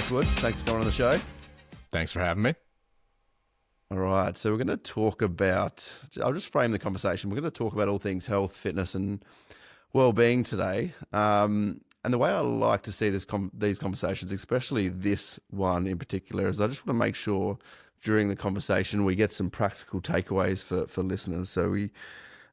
Southwood. Thanks for coming on the show. Thanks for having me. All right, so we're going to talk about, I'll just frame the conversation. We're going to talk about all things health, fitness, and well-being today. And the way I like to see these conversations, especially this one in particular, is I just want to make sure during the conversation we get some practical takeaways for listeners. So we,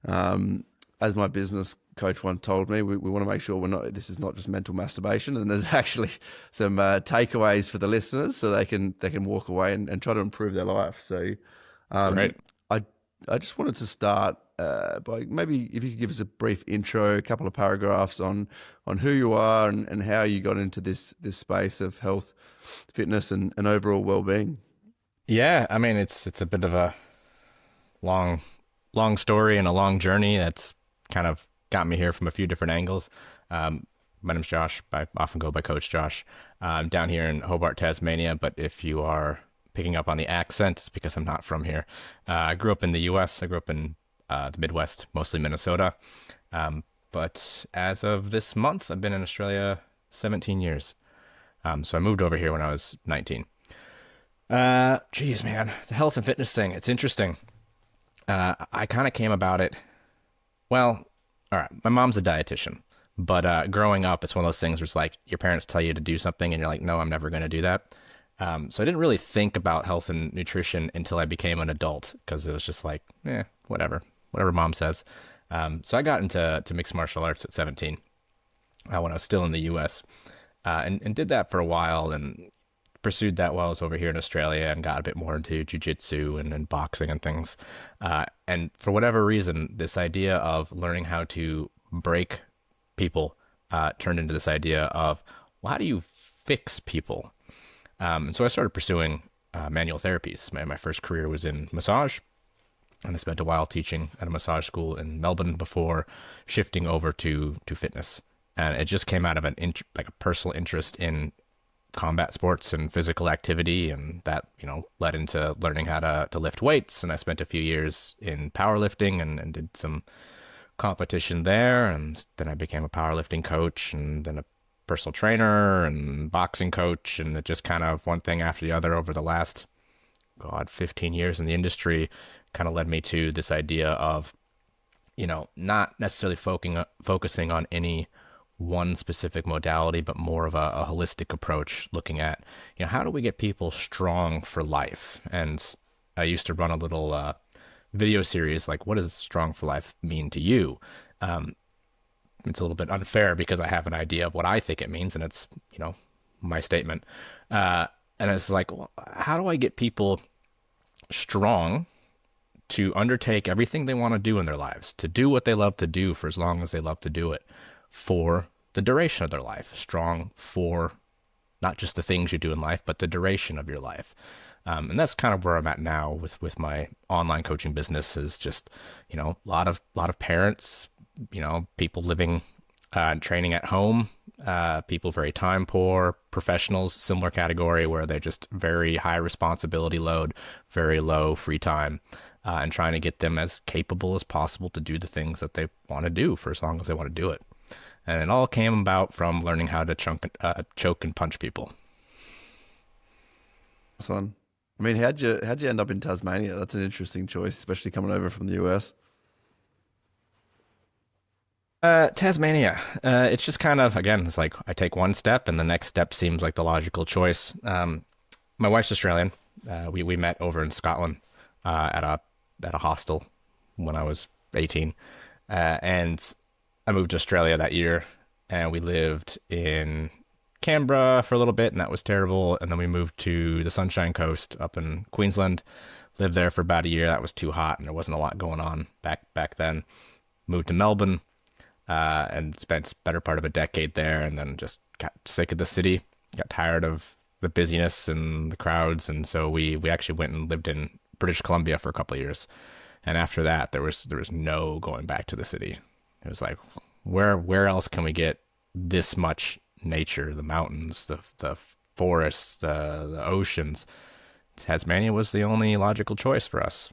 as my business coach once told me, we want to make sure this is not just mental masturbation, and there's actually some takeaways for the listeners so they can walk away and try to improve their life. So Great. I just wanted to start by maybe if you could give us a brief intro, a couple of paragraphs on who you are and how you got into this space of health, fitness, and overall well-being. Yeah, I mean it's a bit of a long story and a long journey that's kind of got me here from a few different angles. My name's Josh. I often go by Coach Josh. I'm down here in Hobart, Tasmania, but if you are picking up on the accent, it's because I'm not from here. I grew up in the U.S. I grew up in the Midwest, mostly Minnesota. But as of this month, I've been in Australia 17 years. So I moved over here when I was 19. Geez, man, the health and fitness thing, it's interesting. I kind of came about it, well, all right, my mom's a dietitian, but growing up, it's one of those things where it's like your parents tell you to do something and you're like, no, I'm never going to do that. So I didn't really think about health and nutrition until I became an adult because it was just like, whatever mom says. So I got into mixed martial arts at 17 when I was still in the U.S. And did that for a while and pursued that while I was over here in Australia and got a bit more into jiu-jitsu and boxing and things. And for whatever reason, this idea of learning how to break people turned into this idea of, well, how do you fix people? And so I started pursuing manual therapies. My first career was in massage, and I spent a while teaching at a massage school in Melbourne before shifting over to fitness. And it just came out of a personal interest in combat sports and physical activity, and that led into learning how to lift weights. And I spent a few years in powerlifting and did some competition there, and then I became a powerlifting coach and then a personal trainer and boxing coach, and it just kind of one thing after the other over the last 15 years in the industry kind of led me to this idea of not necessarily focusing on any one specific modality, but more of a holistic approach, looking at, how do we get people strong for life? And I used to run a little video series, like, what does strong for life mean to you? It's a little bit unfair because I have an idea of what I think it means, and it's, my statement. And it's like, well, how do I get people strong to undertake everything they want to do in their lives, to do what they love to do for as long as they love to do it, for the duration of their life, strong for not just the things you do in life, but the duration of your life. And that's kind of where I'm at now with my online coaching business, is just, a lot of parents, people living and training at home, people very time poor, professionals, similar category where they're just very high responsibility load, very low free time, and trying to get them as capable as possible to do the things that they want to do for as long as they want to do it. And it all came about from learning how to choke and punch people. Son, I mean, how'd you end up in Tasmania? That's an interesting choice, especially coming over from the US. Tasmania. It's just kind of, again, it's like I take one step and the next step seems like the logical choice. My wife's Australian. We met over in Scotland at a hostel when I was 18. And I moved to Australia that year, and we lived in Canberra for a little bit, and that was terrible. And then we moved to the Sunshine Coast up in Queensland, lived there for about a year. That was too hot, and there wasn't a lot going on back then. Moved to Melbourne, and spent better part of a decade there, and then just got sick of the city, got tired of the busyness and the crowds, and so we actually went and lived in British Columbia for a couple of years. And after that, there was no going back to the city. It was like, where else can we get this much nature, the mountains, the forests, the oceans? Tasmania was the only logical choice for us.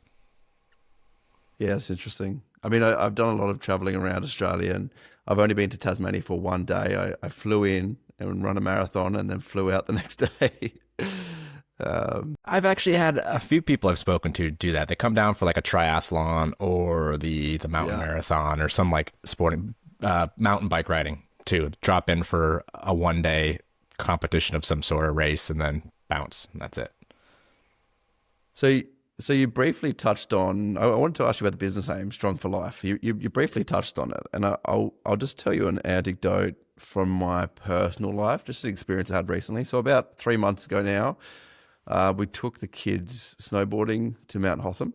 Yeah, it's interesting. I mean, I've done a lot of traveling around Australia, and I've only been to Tasmania for one day. I flew in and run a marathon and then flew out the next day. I've actually had a few people I've spoken to do that. They come down for like a triathlon or the mountain marathon or some like sporting mountain bike riding too. Drop in for a 1 day competition of some sort of race and then bounce, and that's it. So you briefly touched on. I wanted to ask you about the business name, Strong for Life. You briefly touched on it, and I'll just tell you an anecdote from my personal life, just an experience I had recently. So about 3 months ago now, we took the kids snowboarding to Mount Hotham.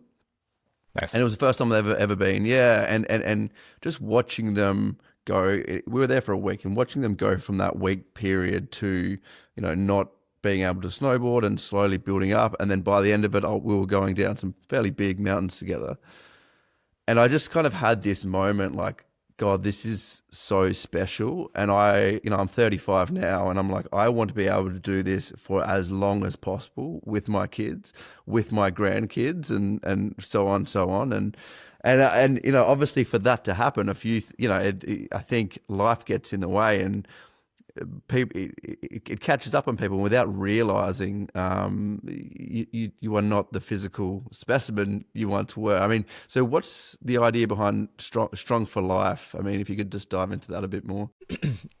Nice. And it was the first time they've ever been. Yeah, and just watching them go. We were there for a week, and watching them go from that week period to not being able to snowboard and slowly building up, and then by the end of it, we were going down some fairly big mountains together. And I just kind of had this moment like, God, this is so special. And I'm 35 now, and I'm like, I want to be able to do this for as long as possible with my kids, with my grandkids, and so on, so on. And obviously for that to happen, I think life gets in the way, and people, it catches up on people without realizing you are not the physical specimen you once were. I mean, so what's the idea behind Strong for Life? I mean, if you could just dive into that a bit more.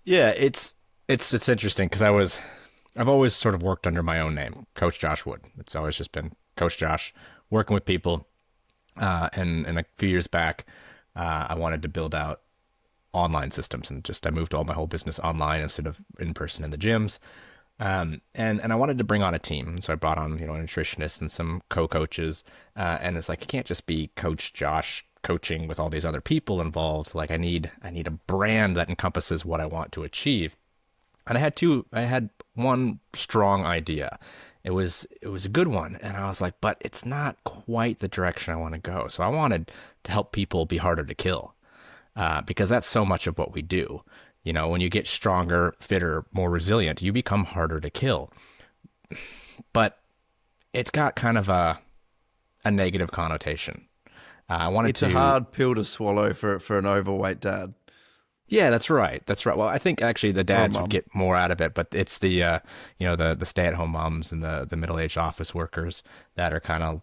Yeah, it's interesting because I've always sort of worked under my own name, Coach Josh Wood. It's always just been Coach Josh, working with people. And a few years back, I wanted to build out online systems, and I moved all my whole business online instead of in person in the gyms. And I wanted to bring on a team. So I brought on, a nutritionist and some co-coaches. And it's like, it can't just be Coach Josh coaching with all these other people involved. Like I need a brand that encompasses what I want to achieve. And I had one strong idea. It was a good one. And I was like, but it's not quite the direction I want to go. So I wanted to help people be harder to kill. Because that's so much of what we do. When you get stronger, fitter, more resilient, you become harder to kill. But it's got kind of a negative connotation. It's a hard pill to swallow for an overweight dad. Yeah, that's right. Well, I think actually the dads would get more out of it, but it's the the stay-at-home moms and the middle-aged office workers that are kind of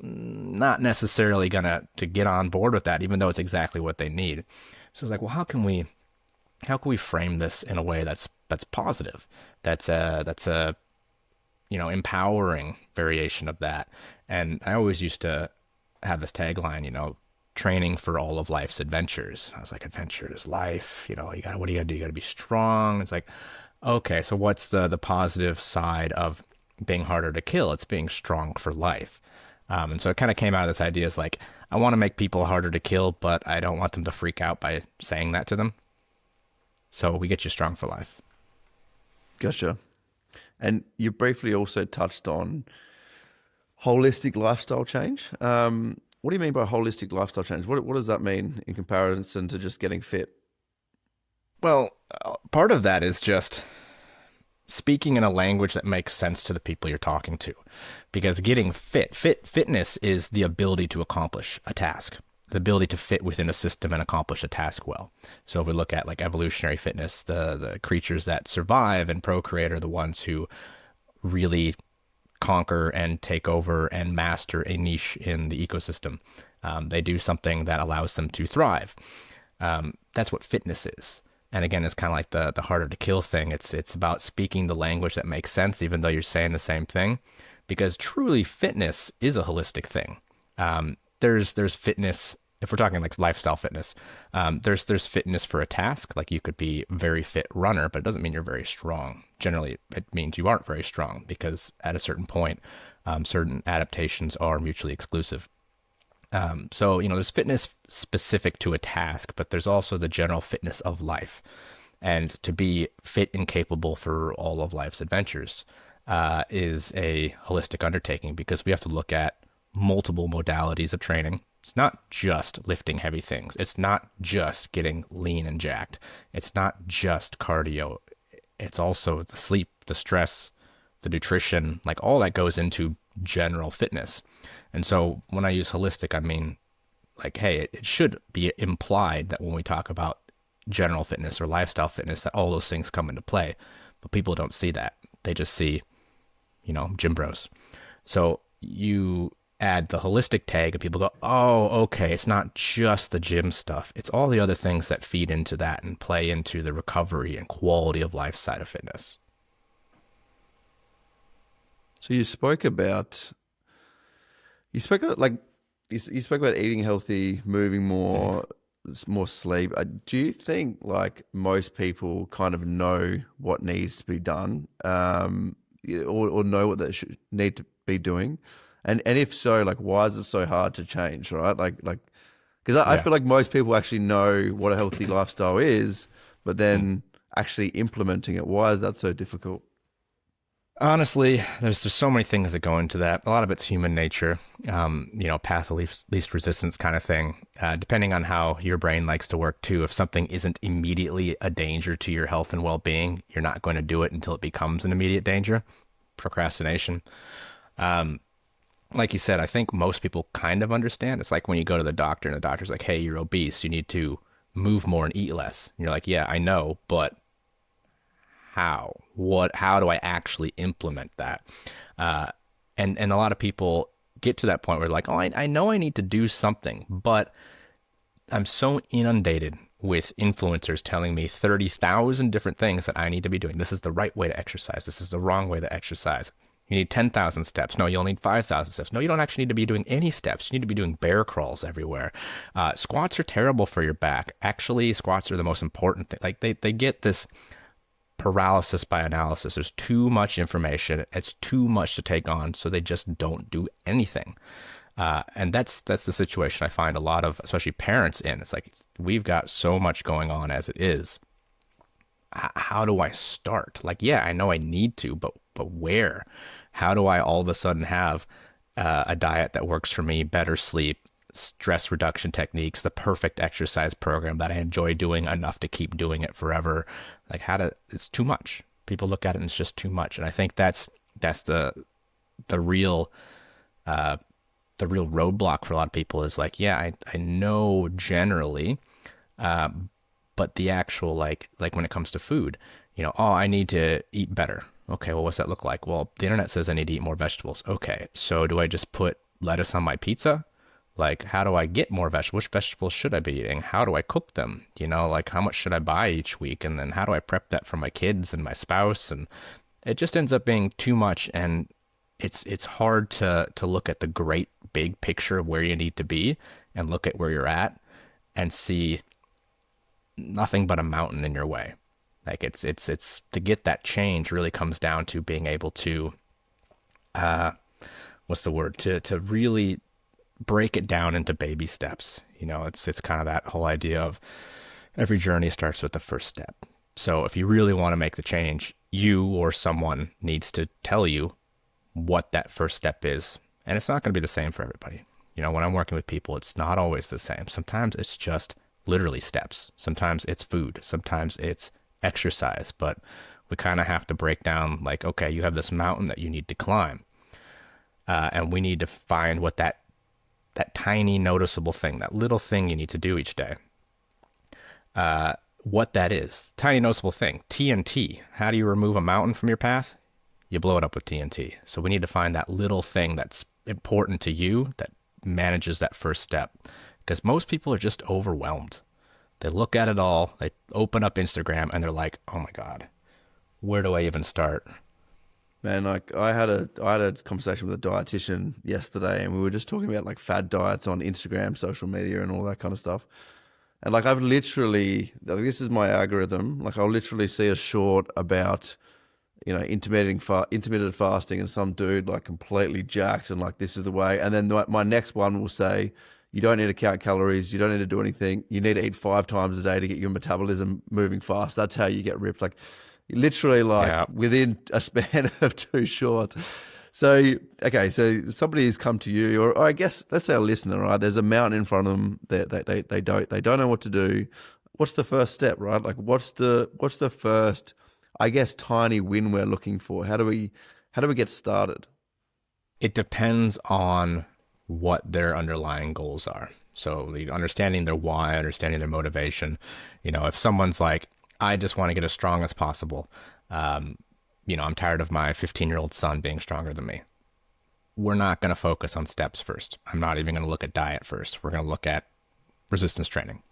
not necessarily gonna to get on board with that, even though it's exactly what they need. So it's like, well, how can we frame this in a way that's positive, that's a empowering variation of that. And I always used to have this tagline, training for all of life's adventures. I was like, adventure is life. What do you gotta do? You gotta be strong. It's like, okay, so what's the positive side of being harder to kill? It's being strong for life. And so it kind of came out of this idea is like, I want to make people harder to kill, but I don't want them to freak out by saying that to them. So we get you Strong for Life. Gotcha. And you briefly also touched on holistic lifestyle change. What do you mean by holistic lifestyle change? What does that mean in comparison to just getting fit? Well, part of that is just speaking in a language that makes sense to the people you're talking to, because getting fitness is the ability to accomplish a task, the ability to fit within a system and accomplish a task well. So if we look at like evolutionary fitness, the creatures that survive and procreate are the ones who really conquer and take over and master a niche in the ecosystem. They do something that allows them to thrive. That's what fitness is. And again, it's kind of like the harder to kill thing. It's about speaking the language that makes sense, even though you're saying the same thing, because truly fitness is a holistic thing. There's fitness, if we're talking like lifestyle fitness, there's fitness for a task. Like you could be a very fit runner, but it doesn't mean you're very strong. Generally, it means you aren't very strong, because at a certain point, certain adaptations are mutually exclusive. So, there's fitness specific to a task, but there's also the general fitness of life. And to be fit and capable for all of life's adventures is a holistic undertaking, because we have to look at multiple modalities of training. It's not just lifting heavy things. It's not just getting lean and jacked. It's not just cardio. It's also the sleep, the stress, the nutrition, like all that goes into general fitness. And so when I use holistic, I mean, like, hey, it should be implied that when we talk about general fitness or lifestyle fitness, that all those things come into play. But people don't see that. They just see, gym bros. So you add the holistic tag and people go, oh, okay, it's not just the gym stuff. It's all the other things that feed into that and play into the recovery and quality of life side of fitness. So you spoke about eating healthy, moving more, more sleep. Do you think like most people kind of know what needs to be done, or know what they should need to be doing? And if so, like why is it so hard to change, right? Like because I Yeah. feel like most people actually know what a healthy lifestyle is, but then actually implementing it, why is that so difficult? Honestly, there's just so many things that go into that. A lot of it's human nature, path of least resistance kind of thing. Depending on how your brain likes to work too. If something isn't immediately a danger to your health and well-being, you're not going to do it until it becomes an immediate danger. Procrastination. Like you said, I think most people kind of understand. It's like when you go to the doctor and the doctor's like, "Hey, you're obese. You need to move more and eat less." And you're like, "Yeah, I know, but how do I actually implement that?" uh, and a lot of people get to that point where they're like, oh, I know I need to do something, but I'm so inundated with influencers telling me 30,000 different things that I need to be doing. This is the right way to exercise. This is the wrong way to exercise. You need 10,000 steps. No, you'll need 5,000 steps. No, you don't actually need to be doing any steps. You need to be doing bear crawls everywhere. Squats are terrible for your back. Actually, squats are the most important thing. Like they get this paralysis by analysis. There's too much information. It's too much to take on, so they just don't do anything. And that's the situation I find a lot of, especially parents in. It's like we've got so much going on as it is. How do I start? Like, yeah, I know I need to, but where? How do I all of a sudden have a diet that works for me, better sleep, stress reduction techniques, the perfect exercise program that I enjoy doing enough to keep doing it forever? Like it's too much. People look at it and it's just too much. And I think that's the real roadblock for a lot of people is like, yeah, I know generally, but the actual like when it comes to food, oh, I need to eat better. Okay, well, what's that look like? Well, the internet says I need to eat more vegetables. Okay, so do I just put lettuce on my pizza? Like, how do I get more vegetables? Which vegetables should I be eating? How do I cook them? Like how much should I buy each week? And then how do I prep that for my kids and my spouse? And it just ends up being too much. And it's hard to look at the great big picture of where you need to be and look at where you're at and see nothing but a mountain in your way. Like it's to get that change really comes down to being able to what's the word, to really break it down into baby steps. It's kind of that whole idea of every journey starts with the first step. So if you really want to make the change, you or someone needs to tell you what that first step is. And it's not going to be the same for everybody. When I'm working with people, it's not always the same. Sometimes it's just literally steps. Sometimes it's food. Sometimes it's exercise. But we kind of have to break down like, okay, you have this mountain that you need to climb. And we need to find what that tiny noticeable thing, that little thing you need to do each day. What that is. Tiny noticeable thing. TNT. How do you remove a mountain from your path? You blow it up with TNT. So we need to find that little thing that's important to you that manages that first step. Because most people are just overwhelmed. They look at it all, they open up Instagram, and they're like, oh my God, where do I even start? Man, like I had a conversation with a dietitian yesterday, and we were just talking about like fad diets on Instagram, social media, and all that kind of stuff. And like I've literally, like, this is my algorithm. Like I'll literally see a short about intermittent fasting, and some dude like completely jacked, and like this is the way. And then my next one will say, you don't need to count calories, you don't need to do anything. You need to eat 5 times a day to get your metabolism moving fast. That's how you get ripped. Like literally, like Yeah. within a span of 2 shorts. So okay, so somebody has come to you, or I guess let's say a listener, right? There's a mountain in front of them. They don't know what to do. What's the first step, right? Like what's the first, I guess, tiny win we're looking for? How do we get started? It depends on what their underlying goals are. So understanding their why, understanding their motivation. If someone's like, I just want to get as strong as possible. Um, I'm tired of my 15-year-old son being stronger than me. We're not going to focus on steps first. I'm not even going to look at diet first. We're going to look at resistance training.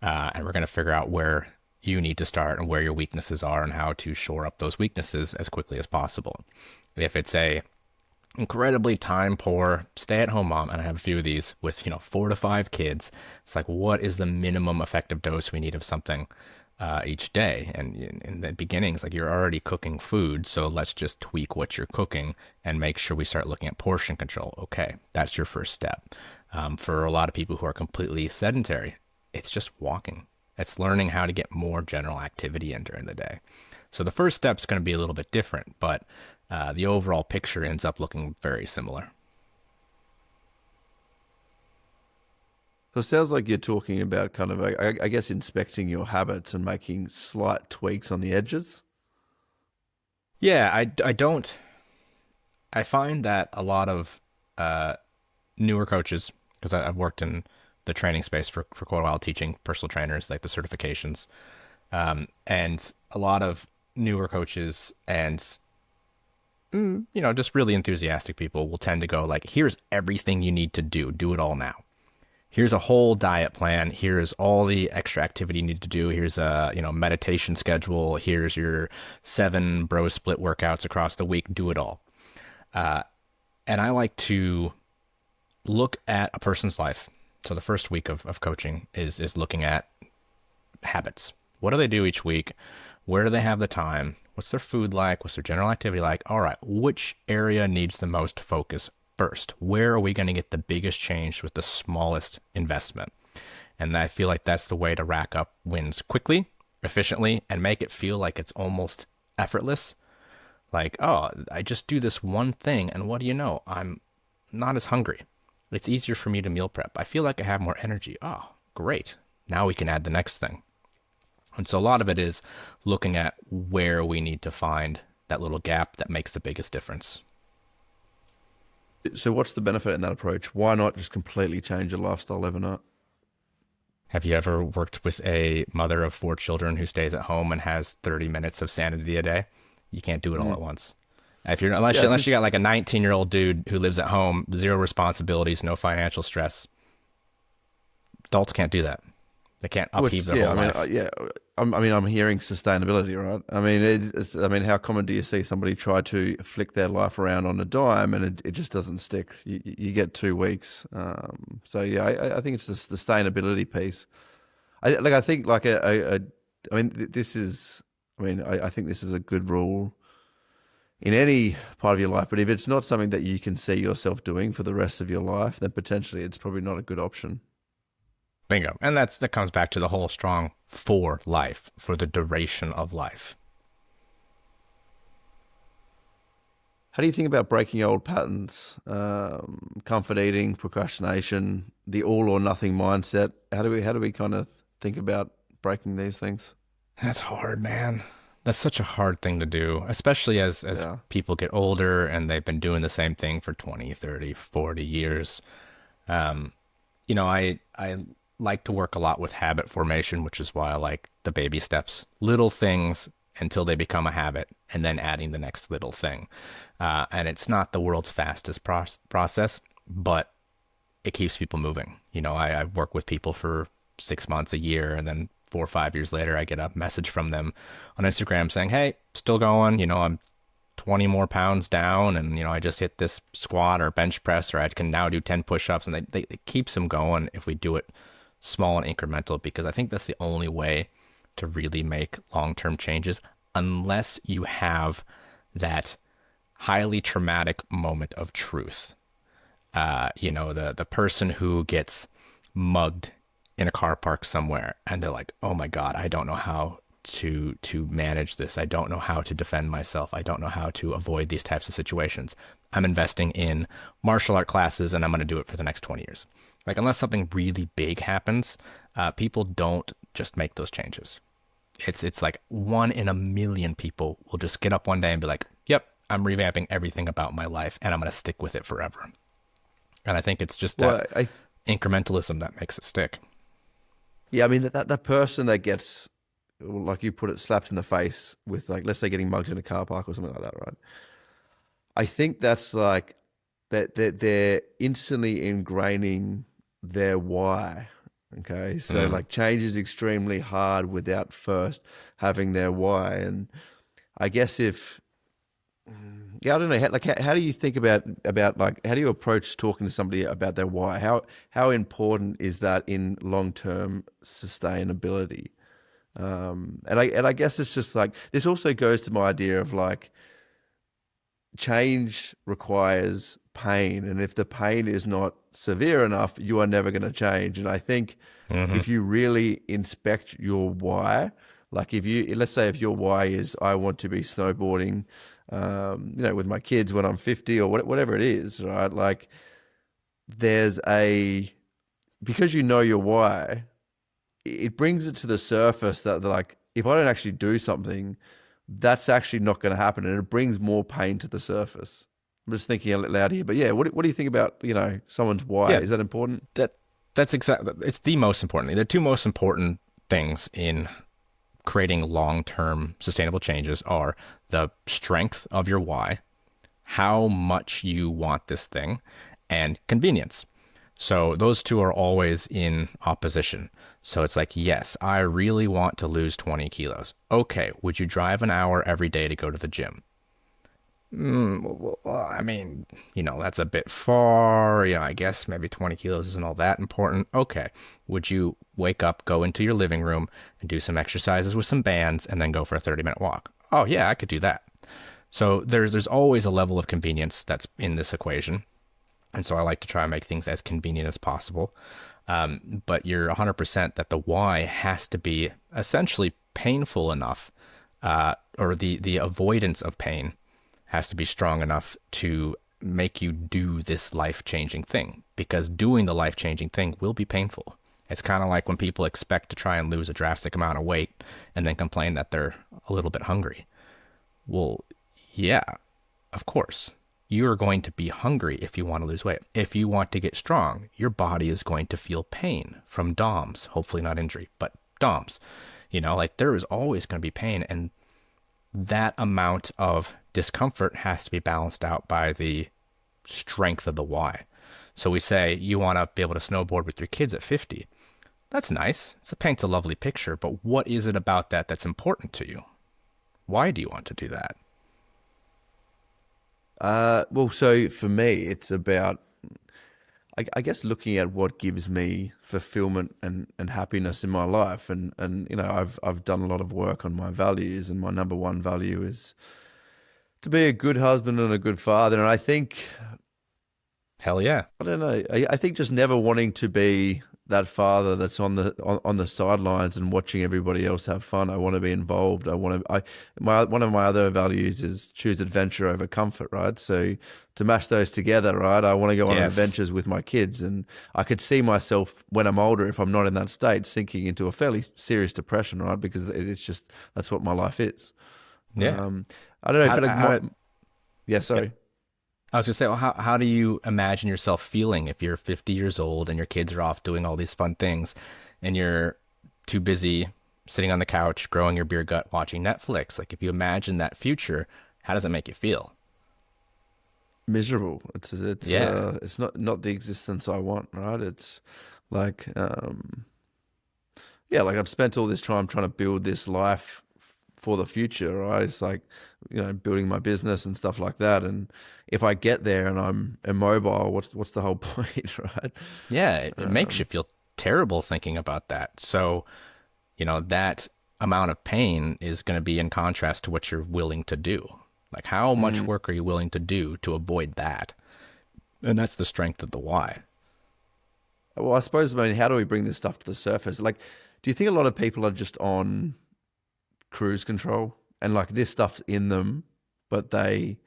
And we're going to figure out where you need to start and where your weaknesses are and how to shore up those weaknesses as quickly as possible. If it's a incredibly time poor stay at home mom, and I have a few of these with 4 to 5 kids, it's like, what is the minimum effective dose we need of something each day? And in the beginning, it's like, you're already cooking food, so let's just tweak what you're cooking and make sure we start looking at portion control. Okay, that's your first step. For a lot of people who are completely sedentary, it's just walking. It's learning how to get more general activity in during the day. So the first step is going to be a little bit different, but the overall picture ends up looking very similar. So it sounds like you're talking about kind of, I guess, inspecting your habits and making slight tweaks on the edges. Yeah, I find that a lot of newer coaches, because I've worked in the training space for quite a while, teaching personal trainers, like the certifications, and a lot of newer coaches and just really enthusiastic people will tend to go like, here's everything you need to do it all now. Here's a whole diet plan. Here's all the extra activity you need to do. Here's a, meditation schedule. Here's your 7 bro split workouts across the week. Do it all. And I like to look at a person's life. So the first week of coaching is looking at habits. What do they do each week? Where do they have the time? What's their food like? What's their general activity like? All right, which area needs the most focus first? Where are we going to get the biggest change with the smallest investment? And I feel like that's the way to rack up wins quickly, efficiently, and make it feel like it's almost effortless. Like, oh, I just do this one thing, and what do you know? I'm not as hungry. It's easier for me to meal prep. I feel like I have more energy. Oh, great. Now we can add the next thing. And so a lot of it is looking at where we need to find that little gap that makes the biggest difference. So what's the benefit in that approach? Why not just completely change your lifestyle overnight? Have you ever worked with a mother of 4 children who stays at home and has 30 minutes of sanity a day? You can't do it all at once. Unless you got like a 19-year-old dude who lives at home, 0 responsibilities, no financial stress. Adults can't do that. They can't upheave their whole life. I'm hearing sustainability, right? I mean, how common do you see somebody try to flick their life around on a dime and it just doesn't stick? You get 2 weeks. I think it's the sustainability piece. I think this is a good rule in any part of your life. But if it's not something that you can see yourself doing for the rest of your life, then potentially it's probably not a good option. Bingo. And that comes back to the whole strong for life, for the duration of life. How do you think about breaking old patterns, comfort eating, procrastination, the all or nothing mindset? How do we kind of think about breaking these things? That's hard, man. That's such a hard thing to do, especially as people get older and they've been doing the same thing for 20, 30, 40 years. I like to work a lot with habit formation, which is why I like the baby steps, little things until they become a habit, and then adding the next little thing. And it's not the world's fastest process, but it keeps people moving. I work with people for 6 months, a year, and then 4 or 5 years later, I get a message from them on Instagram saying, hey, still going, I'm 20 more pounds down, and I just hit this squat or bench press, or I can now do 10 push-ups, and it keeps them going if we do it small and incremental, because I think that's the only way to really make long-term changes, unless you have that highly traumatic moment of truth. The person who gets mugged in a car park somewhere and they're like, oh my God, I don't know how to manage this. I don't know how to defend myself. I don't know how to avoid these types of situations. I'm investing in martial art classes and I'm going to do it for the next 20 years. Like, unless something really big happens, people don't just make those changes. It's like 1 in a million people will just get up one day and be like, yep, I'm revamping everything about my life and I'm going to stick with it forever. And I think it's just that incrementalism that makes it stick. Yeah, I mean that person that gets, like you put it, slapped in the face with, like, let's say getting mugged in a car park or something like that, right? I think that's like that they're instantly ingraining their why. Okay, so like change is extremely hard without first having their why, and I guess if yeah, I don't know. How do you think about like how do you approach talking to somebody about their why? How important is that in long term sustainability? And I guess it's just like this also goes to my idea of like change requires pain, and if the pain is not severe enough, you are never going to change. And I think if you really inspect your why, like if you, let's say if your why is I want to be snowboarding, with my kids when I'm 50 or whatever it is, right? Like there's a, because you know your why, it brings it to the surface that like if I don't actually do something, that's actually not going to happen, and it brings more pain to the surface. I'm just thinking out loud here, but yeah, what do you think about someone's why? Yeah, Is that important? that's exactly, it's the most important. The two most important things in creating long-term sustainable changes are the strength of your why, how much you want this thing, and convenience. So those two are always in opposition. So it's like, yes, I really want to lose 20 kilos. Okay, would you drive an hour every day to go to the gym? Well, I mean, that's a bit far. I guess maybe 20 kilos isn't all that important. Okay, would you wake up, go into your living room, and do some exercises with some bands, and then go for a 30-minute walk? Oh, yeah, I could do that. So there's always a level of convenience that's in this equation. And so I like to try and make things as convenient as possible. But you're 100% that the why has to be essentially painful enough, or the avoidance of pain has to be strong enough to make you do this life-changing thing, because doing the life-changing thing will be painful. It's kind of like when people expect to try and lose a drastic amount of weight and then complain that they're a little bit hungry. Well, yeah, of course. You're going to be hungry if you want to lose weight. If you want to get strong, your body is going to feel pain from DOMS, hopefully not injury, but DOMS. Like there is always going to be pain, and that amount of discomfort has to be balanced out by the strength of the why. So we say you want to be able to snowboard with your kids at 50. That's nice. It paints a lovely picture, but what is it about that that's important to you? Why do you want to do that? Well, so for me, it's about, I guess, looking at what gives me fulfillment and happiness in my life. And I've done a lot of work on my values, and my number one value is to be a good husband and a good father. And I think, hell yeah. I don't know. I think just never wanting to be that father that's on the sidelines and watching everybody else have fun. I want to be involved. One of my other values is choose adventure over comfort, right? So to mash those together, right? I want to go on adventures with my kids, and I could see myself when I'm older, if I'm not in that state, sinking into a fairly serious depression, right? Because it's just, that's what my life is. Yeah. I don't know. Yeah, sorry. Yeah. I was going to say, well, how do you imagine yourself feeling if you're 50 years old and your kids are off doing all these fun things and you're too busy sitting on the couch, growing your beer gut, watching Netflix? Like, if you imagine that future, how does it make you feel? Miserable. It's not the existence I want, right? It's like, like I've spent all this time trying to build this life for the future, right? It's like, building my business and stuff like that. And if I get there and I'm immobile, what's the whole point, right? Yeah, it makes you feel terrible thinking about that. So, that amount of pain is going to be in contrast to what you're willing to do. Like, how much work are you willing to do to avoid that? And that's the strength of the why. Well, I suppose, how do we bring this stuff to the surface? Like, do you think a lot of people are just on cruise control and like this stuff's in them, but they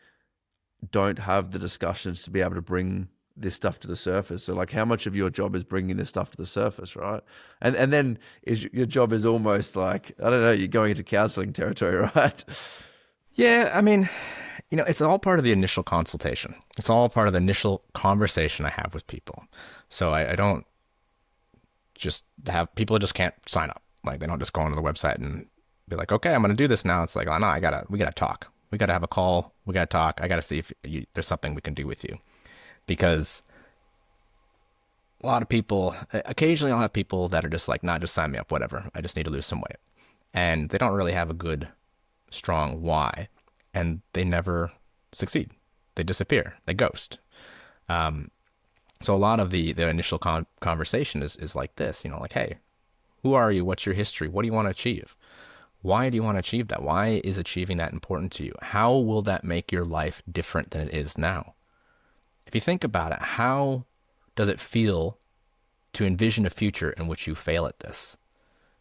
don't have the discussions to be able to bring this stuff to the surface? So like, how much of your job is bringing this stuff to the surface, right? And then your job is almost like, I don't know, you're going into counseling territory, right? Yeah, it's all part of the initial consultation. It's all part of the initial conversation I have with people. So I don't just have people just can't sign up. Like they don't just go onto the website and be like, okay, I'm going to do this now. It's like, oh no, we gotta talk. We gotta have a call. We gotta talk. I gotta see if there's something we can do with you, because a lot of people, occasionally I'll have people that are just like, nah, just sign me up, whatever. I just need to lose some weight. And they don't really have a good, strong why. And they never succeed. They disappear. They ghost. Um, so a lot of the initial conversation is like this, like, hey, who are you? What's your history? What do you want to achieve? Why do you want to achieve that? Why is achieving that important to you? How will that make your life different than it is now? If you think about it, how does it feel to envision a future in which you fail at this?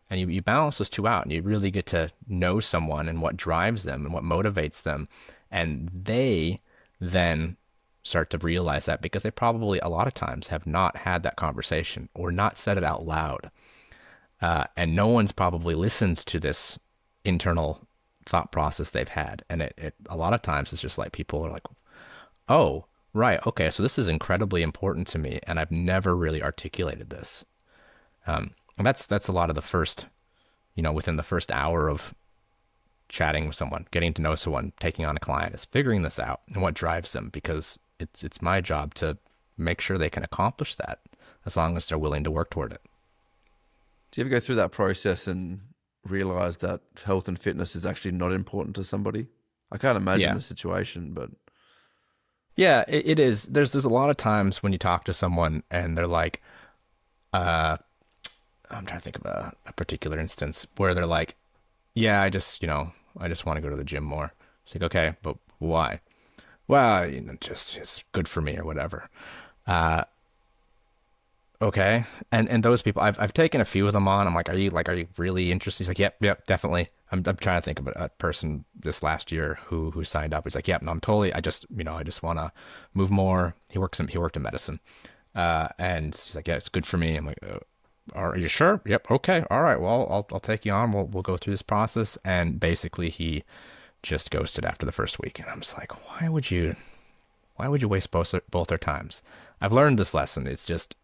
And you balance those two out and you really get to know someone and what drives them and what motivates them. And they then start to realize that, because they probably a lot of times have not had that conversation or not said it out loud. And no one's probably listened to this internal thought process they've had. And it a lot of times it's just like people are like, oh, right, okay, so this is incredibly important to me, and I've never really articulated this. And that's a lot of the first, within the first hour of chatting with someone, getting to know someone, taking on a client, is figuring this out and what drives them, because it's my job to make sure they can accomplish that as long as they're willing to work toward it. Do you ever go through that process and realize that health and fitness is actually not important to somebody? I can't imagine the situation, but yeah, it is. There's a lot of times when you talk to someone and they're like, I'm trying to think of a particular instance where they're like, yeah, I just want to go to the gym more. It's like, okay, but why? Well, just it's good for me or whatever. Okay. And those people, I've taken a few of them on. I'm like, are you really interested? He's like, yep, definitely. I'm trying to think of a person this last year who signed up. He's like, yep, no, I'm totally, I just want to move more. He worked in medicine. And he's like, yeah, it's good for me. I'm like, are you sure? Yep. Okay. All right. Well, I'll take you on. We'll go through this process. And basically he just ghosted after the first week. And I'm just like, why would you waste both our times? I've learned this lesson. It's just,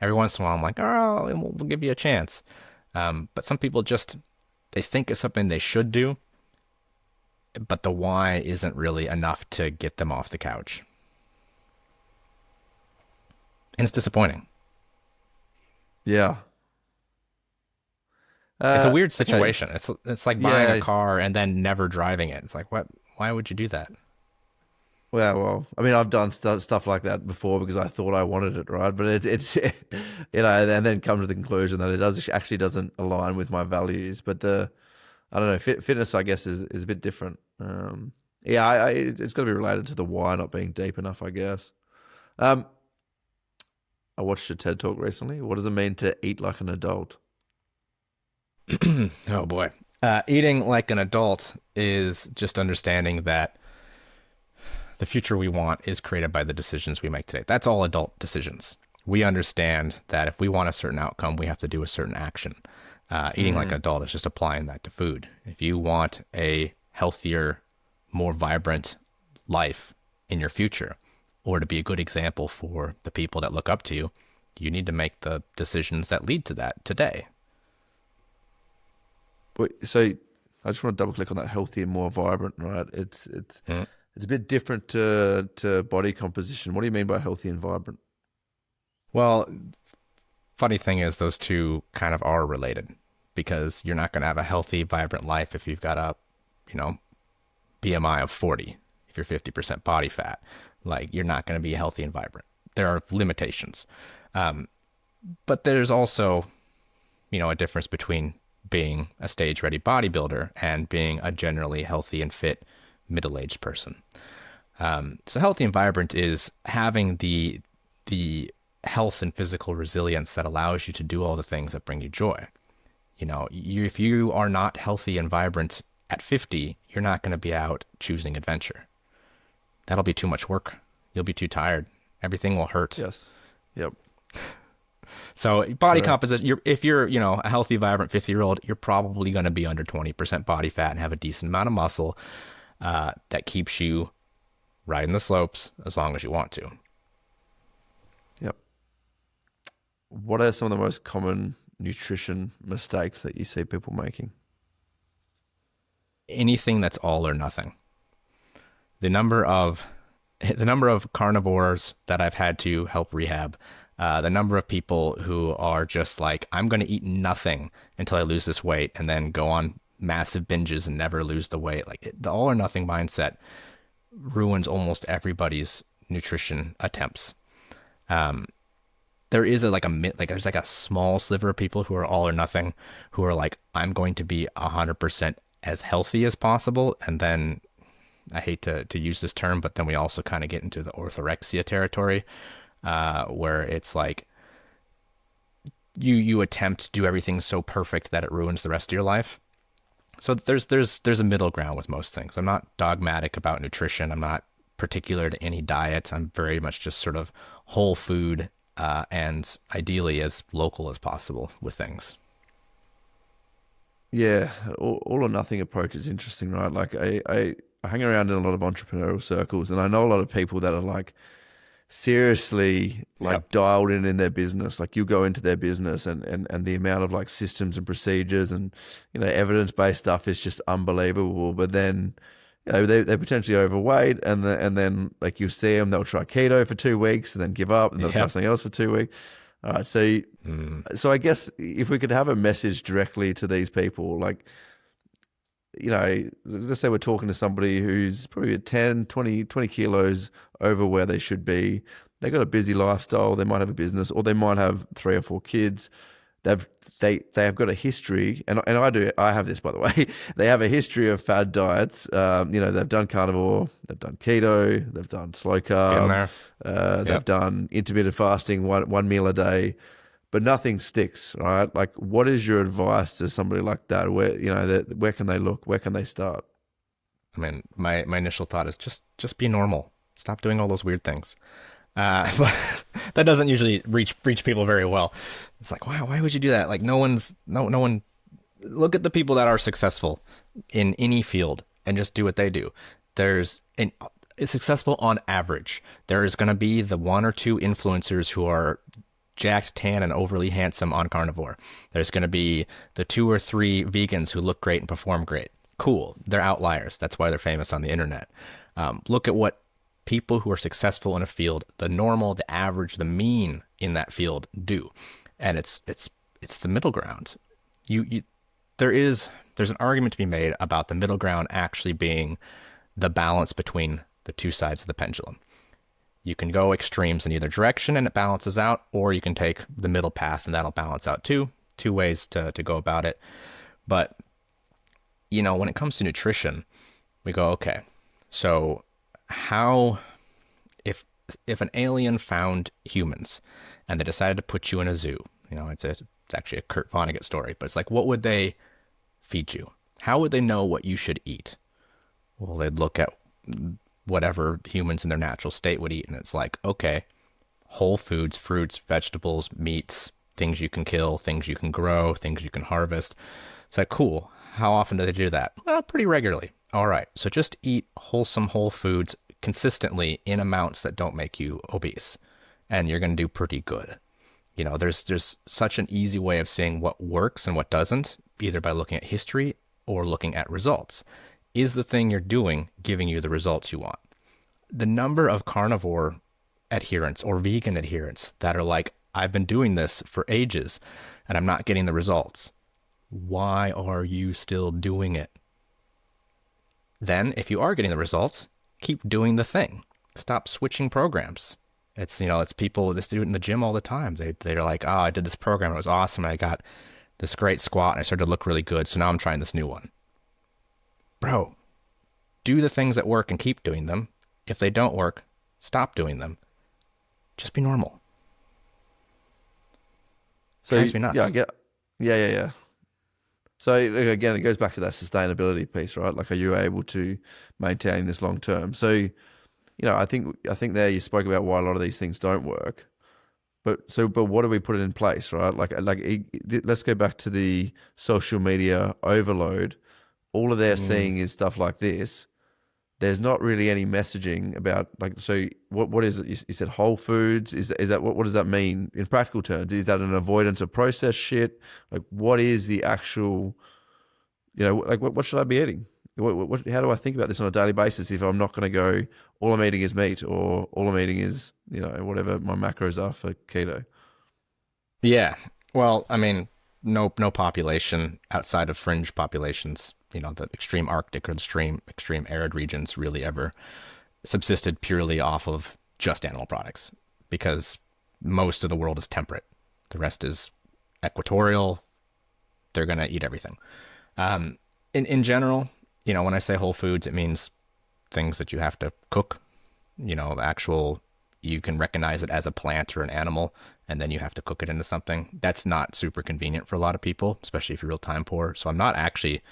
every once in a while, I'm like, oh, we'll give you a chance. But some people they think it's something they should do, but the why isn't really enough to get them off the couch. And it's disappointing. yeah. It's a weird situation. Okay. It's like buying a car and then never driving it. It's like, what? Why would you do that? Well, I mean, I've done stuff like that before because I thought I wanted it, right? But it's and then come to the conclusion that it actually doesn't align with my values. But I don't know, fitness, I guess, is a bit different. It's got to be related to the why not being deep enough, I guess. I watched a TED Talk recently. What does it mean to eat like an adult? Oh boy, eating like an adult is just understanding that the future we want is created by the decisions we make today. That's all adult decisions. We understand that if we want a certain outcome, we have to do a certain action. Eating like an adult is just applying that to food. If you want a healthier, more vibrant life in your future, or to be a good example for the people that look up to you, you need to make the decisions that lead to that today. So I just want to double click on that healthy and more vibrant, right? It's a bit different to body composition. What do you mean by healthy and vibrant? Well, funny thing is those two kind of are related, because you're not going to have a healthy, vibrant life if you've got a, BMI of 40, if you're 50% body fat. Like, you're not going to be healthy and vibrant. There are limitations. But there's also, a difference between being a stage-ready bodybuilder and being a generally healthy and fit middle-aged person. So healthy and vibrant is having the health and physical resilience that allows you to do all the things that bring you joy. If you are not healthy and vibrant at 50, you're not going to be out choosing adventure. That'll be too much work. You'll be too tired. Everything will hurt. Yes. Yep. So body composition, if you're, a healthy, vibrant 50-year-old, you're probably going to be under 20% body fat and have a decent amount of muscle that keeps you riding the slopes as long as you want to. Yep. what are some of the most common nutrition mistakes that you see people making? Anything that's all or nothing. The number of carnivores that I've had to help rehab, the number of people who are just like, I'm going to eat nothing until I lose this weight, and then go on massive binges and never lose the weight. Like the all or nothing mindset ruins almost everybody's nutrition attempts. There is there's like a small sliver of people who are all or nothing, who are like, I'm going to be 100% as healthy as possible, and then I hate to use this term, but then we also kind of get into the orthorexia territory, where it's like you attempt to do everything so perfect that it ruins the rest of your life. So there's a middle ground with most things. I'm not dogmatic about nutrition. I'm not particular to any diet. I'm very much just sort of whole food, and ideally as local as possible with things. Yeah, all or nothing approach is interesting, right? Like I hang around in a lot of entrepreneurial circles, and I know a lot of people that are like seriously like Yep. dialed in their business. Like you go into their business, and the amount of like systems and procedures and evidence based stuff is just unbelievable. But then they're potentially overweight, and then like you see them, they'll try keto for 2 weeks and then give up, and they'll try Yep. something else for 2 weeks. All right, so I guess if we could have a message directly to these people, like, let's say we're talking to somebody who's probably at 10, 20 kilos over where they should be. They got a busy lifestyle. They might have a business, or they might have 3 or 4 kids. They have got a history, and I have this, by the way. They have a history of fad diets. They've done carnivore, they've done keto, they've done slow Been carb, there. they've Yep. done intermittent fasting, one meal a day, but nothing sticks, right? Like, what is your advice to somebody like that? Where can they look? Where can they start? I mean, my initial thought is just be normal. Stop doing all those weird things. But that doesn't usually reach people very well. It's like, wow, why would you do that? Like, no one. Look at the people that are successful in any field and just do what they do. It's successful on average. There is going to be the one or two influencers who are jacked, tan, and overly handsome on carnivore. There's going to be the 2 or 3 vegans who look great and perform great. Cool. They're outliers. That's why they're famous on the internet. Look at what people who are successful in a field, the normal, the average, the mean in that field do. And it's the middle ground. There's an argument to be made about the middle ground actually being the balance between the two sides of the pendulum. You can go extremes in either direction and it balances out, or you can take the middle path and that'll balance out too. Two ways to go about it. But, when it comes to nutrition, we go, okay, so how, if an alien found humans and they decided to put you in a zoo, it's actually a Kurt Vonnegut story, but it's like, what would they feed you? How would they know what you should eat? Well, they'd look at whatever humans in their natural state would eat, and it's like, okay, whole foods, fruits, vegetables, meats, things you can kill, things you can grow, things you can harvest. It's like, cool. How often do they do that? Well, pretty regularly. All right, so just eat wholesome whole foods consistently in amounts that don't make you obese, and you're going to do pretty good. There's such an easy way of seeing what works and what doesn't, either by looking at history or looking at results. Is the thing you're doing giving you the results you want? The number of carnivore adherents or vegan adherents that are like, I've been doing this for ages and I'm not getting the results. Why are you still doing it? Then, if you are getting the results, keep doing the thing. Stop switching programs. It's people that do it in the gym all the time. They're like, oh, I did this program. It was awesome. I got this great squat and I started to look really good. So now I'm trying this new one. Bro, do the things that work and keep doing them. If they don't work, stop doing them. Just be normal. So Drives me nuts. yeah, I get, yeah. So again, it goes back to that sustainability piece, right? Like, are you able to maintain this long term? So, I think there you spoke about why a lot of these things don't work. But what do we put in place, right? Let's go back to the social media overload. All of they're seeing is stuff like this. there's not really any messaging about like, so what is it? You said whole foods. Is that what does that mean in practical terms? Is that an avoidance of processed shit? Like what is the actual, like what should I be eating? How do I think about this on a daily basis if I'm not going to go, all I'm eating is meat or all I'm eating is, whatever my macros are for keto? Yeah. Well, I mean, no population outside of fringe populations, the extreme Arctic or the extreme arid regions really ever subsisted purely off of just animal products because most of the world is temperate. The rest is equatorial. They're going to eat everything. In general, when I say whole foods, it means things that you have to cook, you can recognize it as a plant or an animal, and then you have to cook it into something. That's not super convenient for a lot of people, especially if you're real time poor. So I'm not actually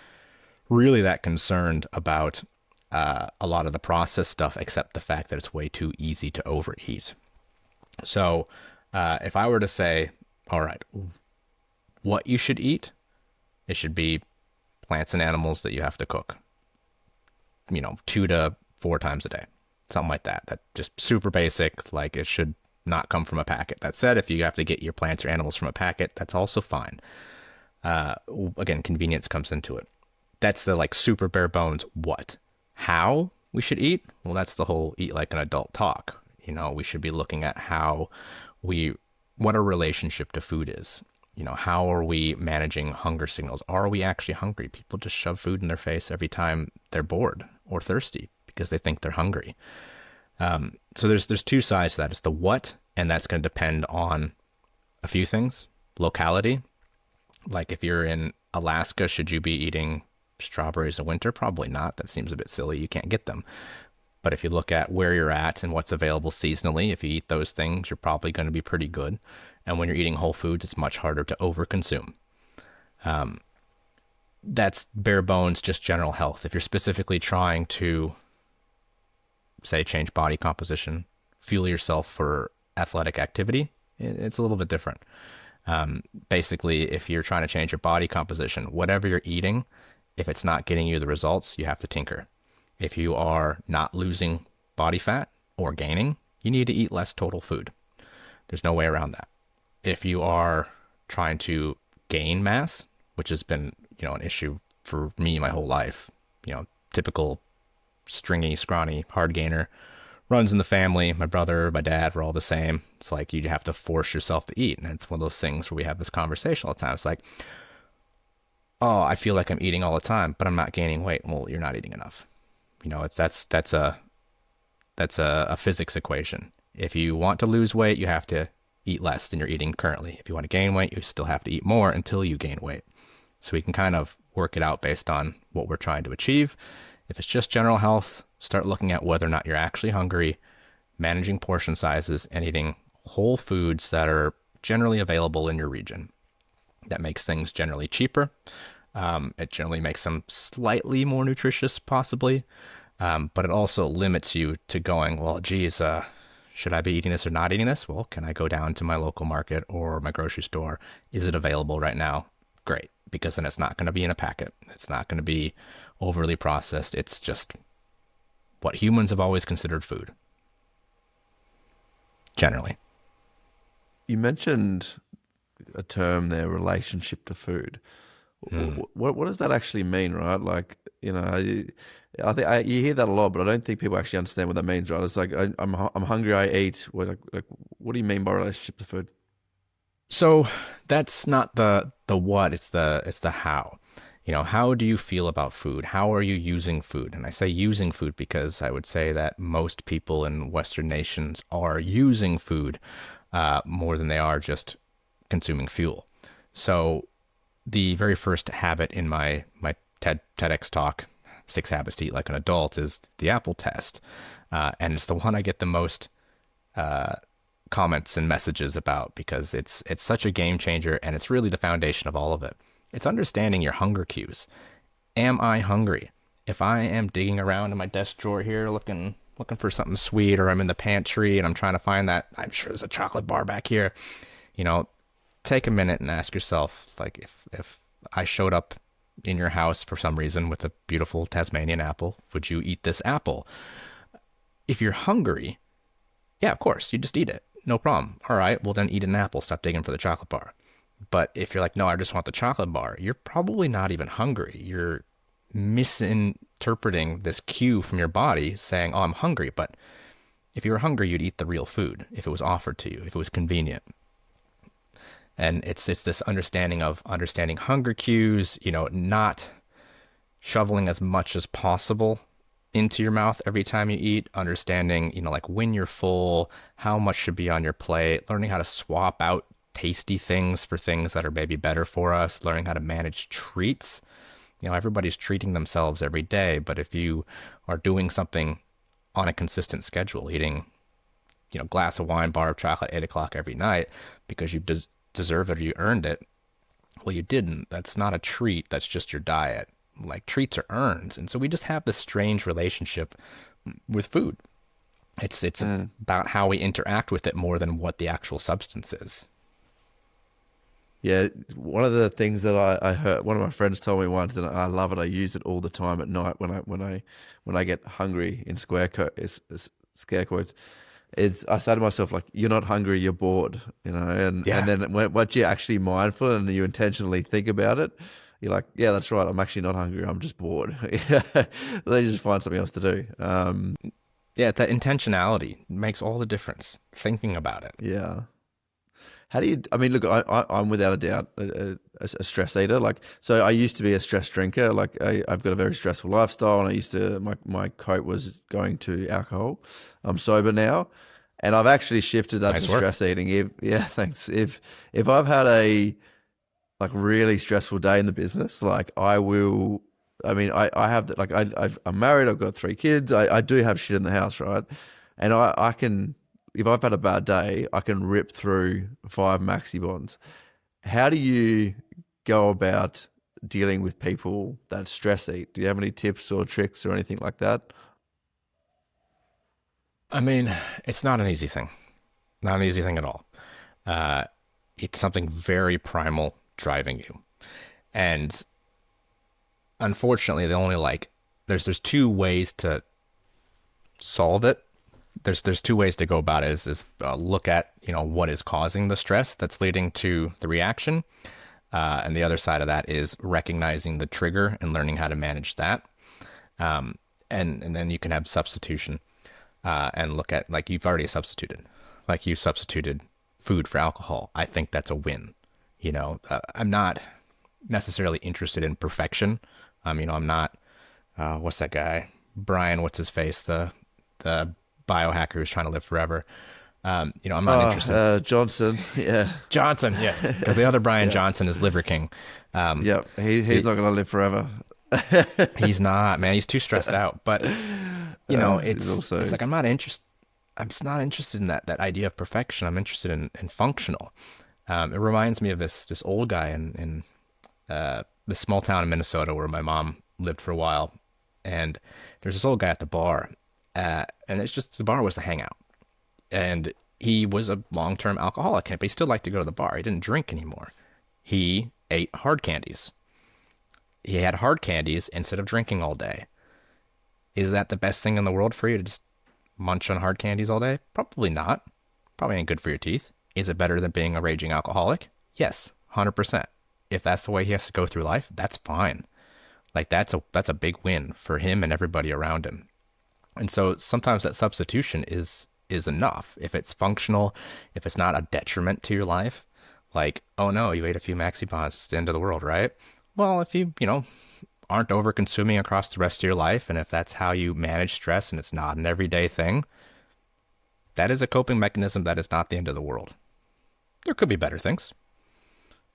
really that concerned about a lot of the processed stuff, except the fact that it's way too easy to overeat. So if I were to say, all right, what you should eat, it should be plants and animals that you have to cook, 2 to 4 times a day, something like that. That just super basic, like it should not come from a packet. That said, if you have to get your plants or animals from a packet, that's also fine. Again, convenience comes into it. That's the like super bare bones what. How we should eat? Well, that's the whole eat like an adult talk. We should be looking at what our relationship to food is. How are we managing hunger signals? Are we actually hungry? People just shove food in their face every time they're bored or thirsty because they think they're hungry. So there's 2 sides to that. It's the what, and that's going to depend on a few things. Locality, like if you're in Alaska, should you be eating strawberries in winter? Probably not. That seems a bit silly. You can't get them. But if you look at where you're at and what's available seasonally, if you eat those things, you're probably going to be pretty good. And when you're eating whole foods, it's much harder to overconsume. That's bare bones, just general health. If you're specifically trying to, say, change body composition, fuel yourself for athletic activity, it's a little bit different. Basically, if you're trying to change your body composition, whatever you're eating, if it's not getting you the results, you have to tinker. If you are not losing body fat or gaining, you need to eat less total food. There's no way around that. If you are trying to gain mass, which has been, an issue for me my whole life, typical stringy, scrawny, hard gainer, runs in the family. My brother, my dad, we're all the same. It's like you have to force yourself to eat. And it's one of those things where we have this conversation all the time. It's like, oh, I feel like I'm eating all the time, but I'm not gaining weight. Well, you're not eating enough. That's a physics equation. If you want to lose weight, you have to eat less than you're eating currently. If you want to gain weight, you still have to eat more until you gain weight. So we can kind of work it out based on what we're trying to achieve. If it's just general health, start looking at whether or not you're actually hungry, managing portion sizes, and eating whole foods that are generally available in your region. That makes things generally cheaper. It generally makes them slightly more nutritious, possibly. But it also limits you to going, well, geez, should I be eating this or not eating this? Well, can I go down to my local market or my grocery store? Is it available right now? Great, because then it's not going to be in a packet. It's not going to be overly processed. It's just what humans have always considered food, generally. You mentioned a term there, relationship to food. What does that actually mean, right? Like, I think you hear that a lot, but I don't think people actually understand what that means, right? It's like I'm hungry, I eat. What do you mean by relationship to food? So that's not the what, it's the how. How do you feel about food? How are you using food? And I say using food because I would say that most people in Western nations are using food more than they are just consuming fuel. So the very first habit in my TEDx talk, 6 Habits to Eat Like an Adult, is the apple test. And it's the one I get the most comments and messages about because it's such a game changer and it's really the foundation of all of it. It's understanding your hunger cues. Am I hungry? If I am digging around in my desk drawer here looking for something sweet, or I'm in the pantry and I'm trying to find that, I'm sure there's a chocolate bar back here, take a minute and ask yourself, like, if I showed up in your house for some reason with a beautiful Tasmanian apple. Would you eat this apple? If you're hungry, yeah, of course, you just eat it. No problem. All right, well then eat an apple. Stop digging for the chocolate bar. But if you're like, no, I just want the chocolate bar, you're probably not even hungry. You're misinterpreting this cue from your body saying, oh, I'm hungry. But if you were hungry, you'd eat the real food if it was offered to you, if it was convenient. And it's this understanding hunger cues, not shoveling as much as possible into your mouth every time you eat, understanding, like when you're full, how much should be on your plate, learning how to swap out tasty things for things that are maybe better for us, learning how to manage treats. Everybody's treating themselves every day, but if you are doing something on a consistent schedule, eating, glass of wine, bar of chocolate, 8 o'clock every night because you deserve it or you earned it, well, you didn't. That's not a treat. That's just your diet. Like treats are earned. And so we just have this strange relationship with food. It's about how we interact with it more than what the actual substance is. Yeah, one of the things that I heard, one of my friends told me once, and I love it. I use it all the time at night when I get hungry. In scare quotes, it's I say to myself like, "You're not hungry, you're bored," Yeah. and then once you're actually mindful and you intentionally think about it, you're like, "Yeah, that's right. I'm actually not hungry. I'm just bored." Then you just find something else to do. Yeah, that intentionality makes all the difference. Thinking about it. Yeah. How do you? I mean, look, I'm without a doubt a stress eater. Like, so I used to be a stress drinker. Like, I've got a very stressful lifestyle, and I used to my coat was going to alcohol. I'm sober now, and I've actually shifted that Nice to work. stress eating. Yeah, thanks. If I've had a like really stressful day in the business, like I will. I mean, I have like I'm married. I've got 3 kids. I do have shit in the house, right? And I can, if I've had a bad day, I can rip through 5 maxi bonds. How do you go about dealing with people that stress eat? Do you have any tips or tricks or anything like that? I mean, it's not an easy thing. Not an easy thing at all. Uh, it's something very primal driving you. And unfortunately, there's 2 ways to solve it. There's 2 ways to go about it. Is look at what is causing the stress that's leading to the reaction, and the other side of that is recognizing the trigger and learning how to manage that. And then you can have substitution, and look at like you've already substituted, like you substituted food for alcohol. I think that's a win. I'm not necessarily interested in perfection. I'm not. What's that guy? Brian, what's his face? The biohacker who's trying to live forever. I'm not interested. Johnson, yeah, Johnson, yes, because the other Brian yeah, Johnson is Liver King. yeah. He's not going to live forever. He's not, man. He's too stressed out. But He's also it's like I'm not interested. I'm just not interested in that idea of perfection. I'm interested in functional. It reminds me of this old guy in this small town in Minnesota where my mom lived for a while, and there's this old guy at the bar, and it's just the bar was the hangout, and he was a long-term alcoholic, but he still liked to go to the bar. He didn't drink anymore. He ate hard candies. He had hard candies instead of drinking all day. Is that the best thing in the world for you to just munch on hard candies all day? Probably not. Probably ain't good for your teeth. Is it better than being a raging alcoholic? Yes, 100%. If that's the way he has to go through life, that's fine. Like that's a big win for him and everybody around him. And so sometimes that substitution is enough. If it's functional, if it's not a detriment to your life, like, oh no, you ate a few maxi bonds, it's the end of the world, right? Well, if you aren't over consuming across the rest of your life, and if that's how you manage stress and it's not an everyday thing, that is a coping mechanism. That is not the end of the world. There could be better things,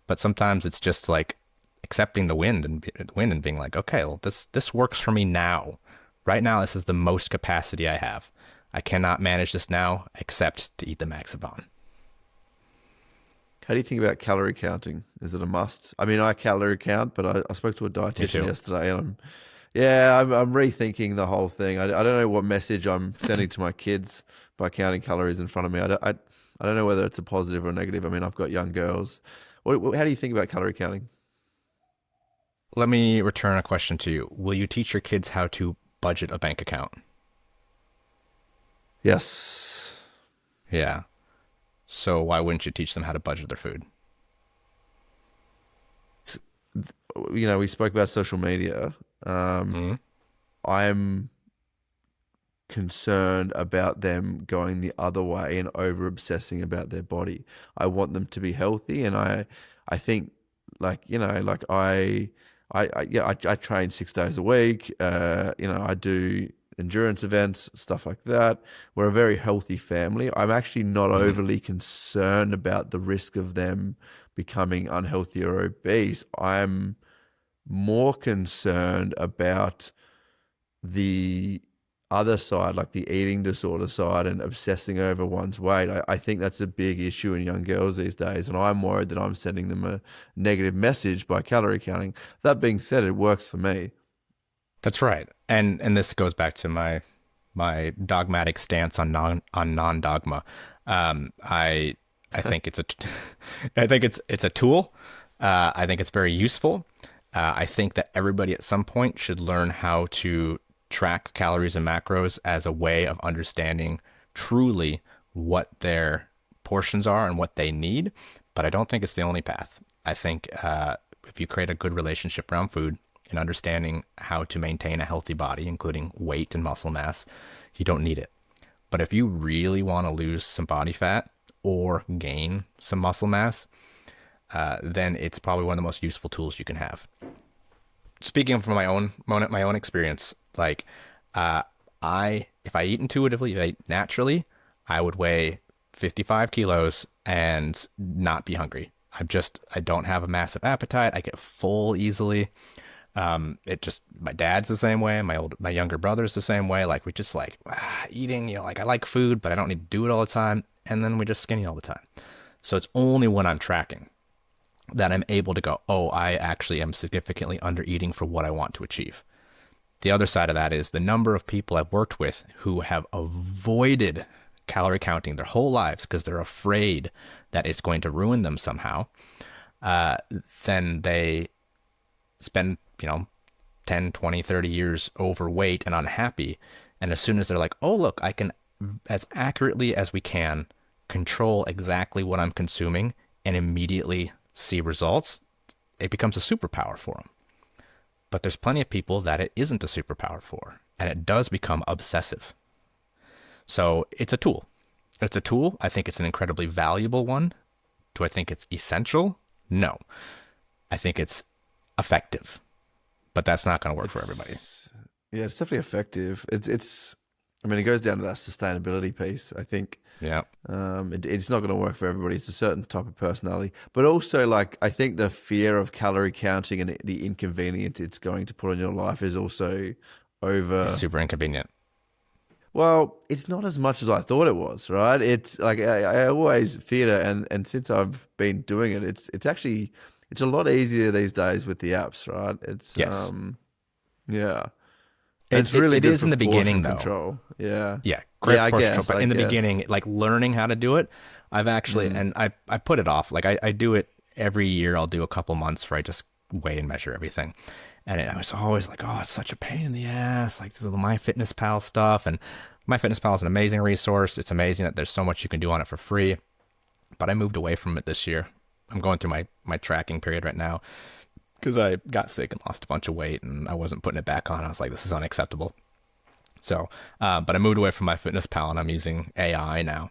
but sometimes it's just like accepting the win and being like, okay, well, this works for me now. Right now, this is the most capacity I have. I cannot manage this now except to eat the Maxibon. How do you think about calorie counting? Is it a must? I mean, I calorie count, but I spoke to a Me dietitian too. yesterday, and I'm rethinking the whole thing. I don't know what message I'm sending to my kids by counting calories in front of me. I don't know whether it's a positive or a negative. I mean, I've got young girls. How do you think about calorie counting? let me return a question to you. Will you teach your kids how to budget a bank account? Yes. Yeah. So why wouldn't you teach them how to budget their food? We spoke about social media. Hmm. I'm concerned about them going the other way and over obsessing about their body. I want them to be healthy, and I think like I train 6 days a week. I do endurance events, stuff like that. We're a very healthy family. I'm actually not Hmm. overly concerned about the risk of them becoming unhealthy or obese. I'm more concerned about the other side, like the eating disorder side and obsessing over one's weight. I think that's a big issue in young girls these days, and I'm worried that I'm sending them a negative message by calorie counting. That being said, it works for me. That's right. And this goes back to my dogmatic stance on non dogma. I think it's a I think it's a tool. I think it's very useful. I think that everybody at some point should learn how to track calories and macros as a way of understanding truly what their portions are and what they need. But I don't think it's the only path. I think if you create a good relationship around food and understanding how to maintain a healthy body, including weight and muscle mass, you don't need it. But if you really want to lose some body fat or gain some muscle mass, then it's probably one of the most useful tools you can have. Speaking from my own experience, like I if I eat intuitively, if I eat naturally, I would weigh 55 kilos and not be hungry. I don't have a massive appetite. I get full easily. It just my dad's the same way. My younger brother's the same way. Like we just like eating. Like I like food, but I don't need to do it all the time. And then we just skinny all the time. So it's only when I'm tracking that I'm able to go, oh, I actually am significantly under eating for what I want to achieve. The other side of that is the number of people I've worked with who have avoided calorie counting their whole lives because they're afraid that it's going to ruin them somehow. Then they spend, 10, 20, 30 years overweight and unhappy. And as soon as they're like, oh, look, I can, as accurately as we can, control exactly what I'm consuming and immediately see results, it becomes a superpower for them. But there's plenty of people that it isn't a superpower for, and it does become obsessive. So it's a tool. It's a tool. I think it's an incredibly valuable one. Do I think it's essential? No. I think it's effective, but that's not going to work for everybody. Yeah, it's definitely effective. It's. I mean, it goes down to that sustainability piece. I think. Yeah. It's not going to work for everybody. It's a certain type of personality, but also like I think the fear of calorie counting and the inconvenience it's going to put on your life is also over. It's super inconvenient. Well, it's not as much as I thought it was, right? It's like I always feared it, and since I've been doing it, it's actually it's a lot easier these days with the apps, right? It's Yes. yeah, and it's It, really it good is for in the beginning portion though. control. Yeah, Yeah, yeah, great I portion control. guess, But I in the guess. beginning, like learning how to do it, I've actually, Mm. and I put it off. Like I do it every year. I'll do a couple months where I just weigh and measure everything. I was always like, oh, it's such a pain in the ass, like the MyFitnessPal stuff. And MyFitnessPal is an amazing resource. It's amazing that there's so much you can do on it for free. But I moved away from it this year. I'm going through my tracking period right now because I got sick and lost a bunch of weight and I wasn't putting it back on. I was like, this is unacceptable. So, but I moved away from MyFitnessPal and I'm using AI now.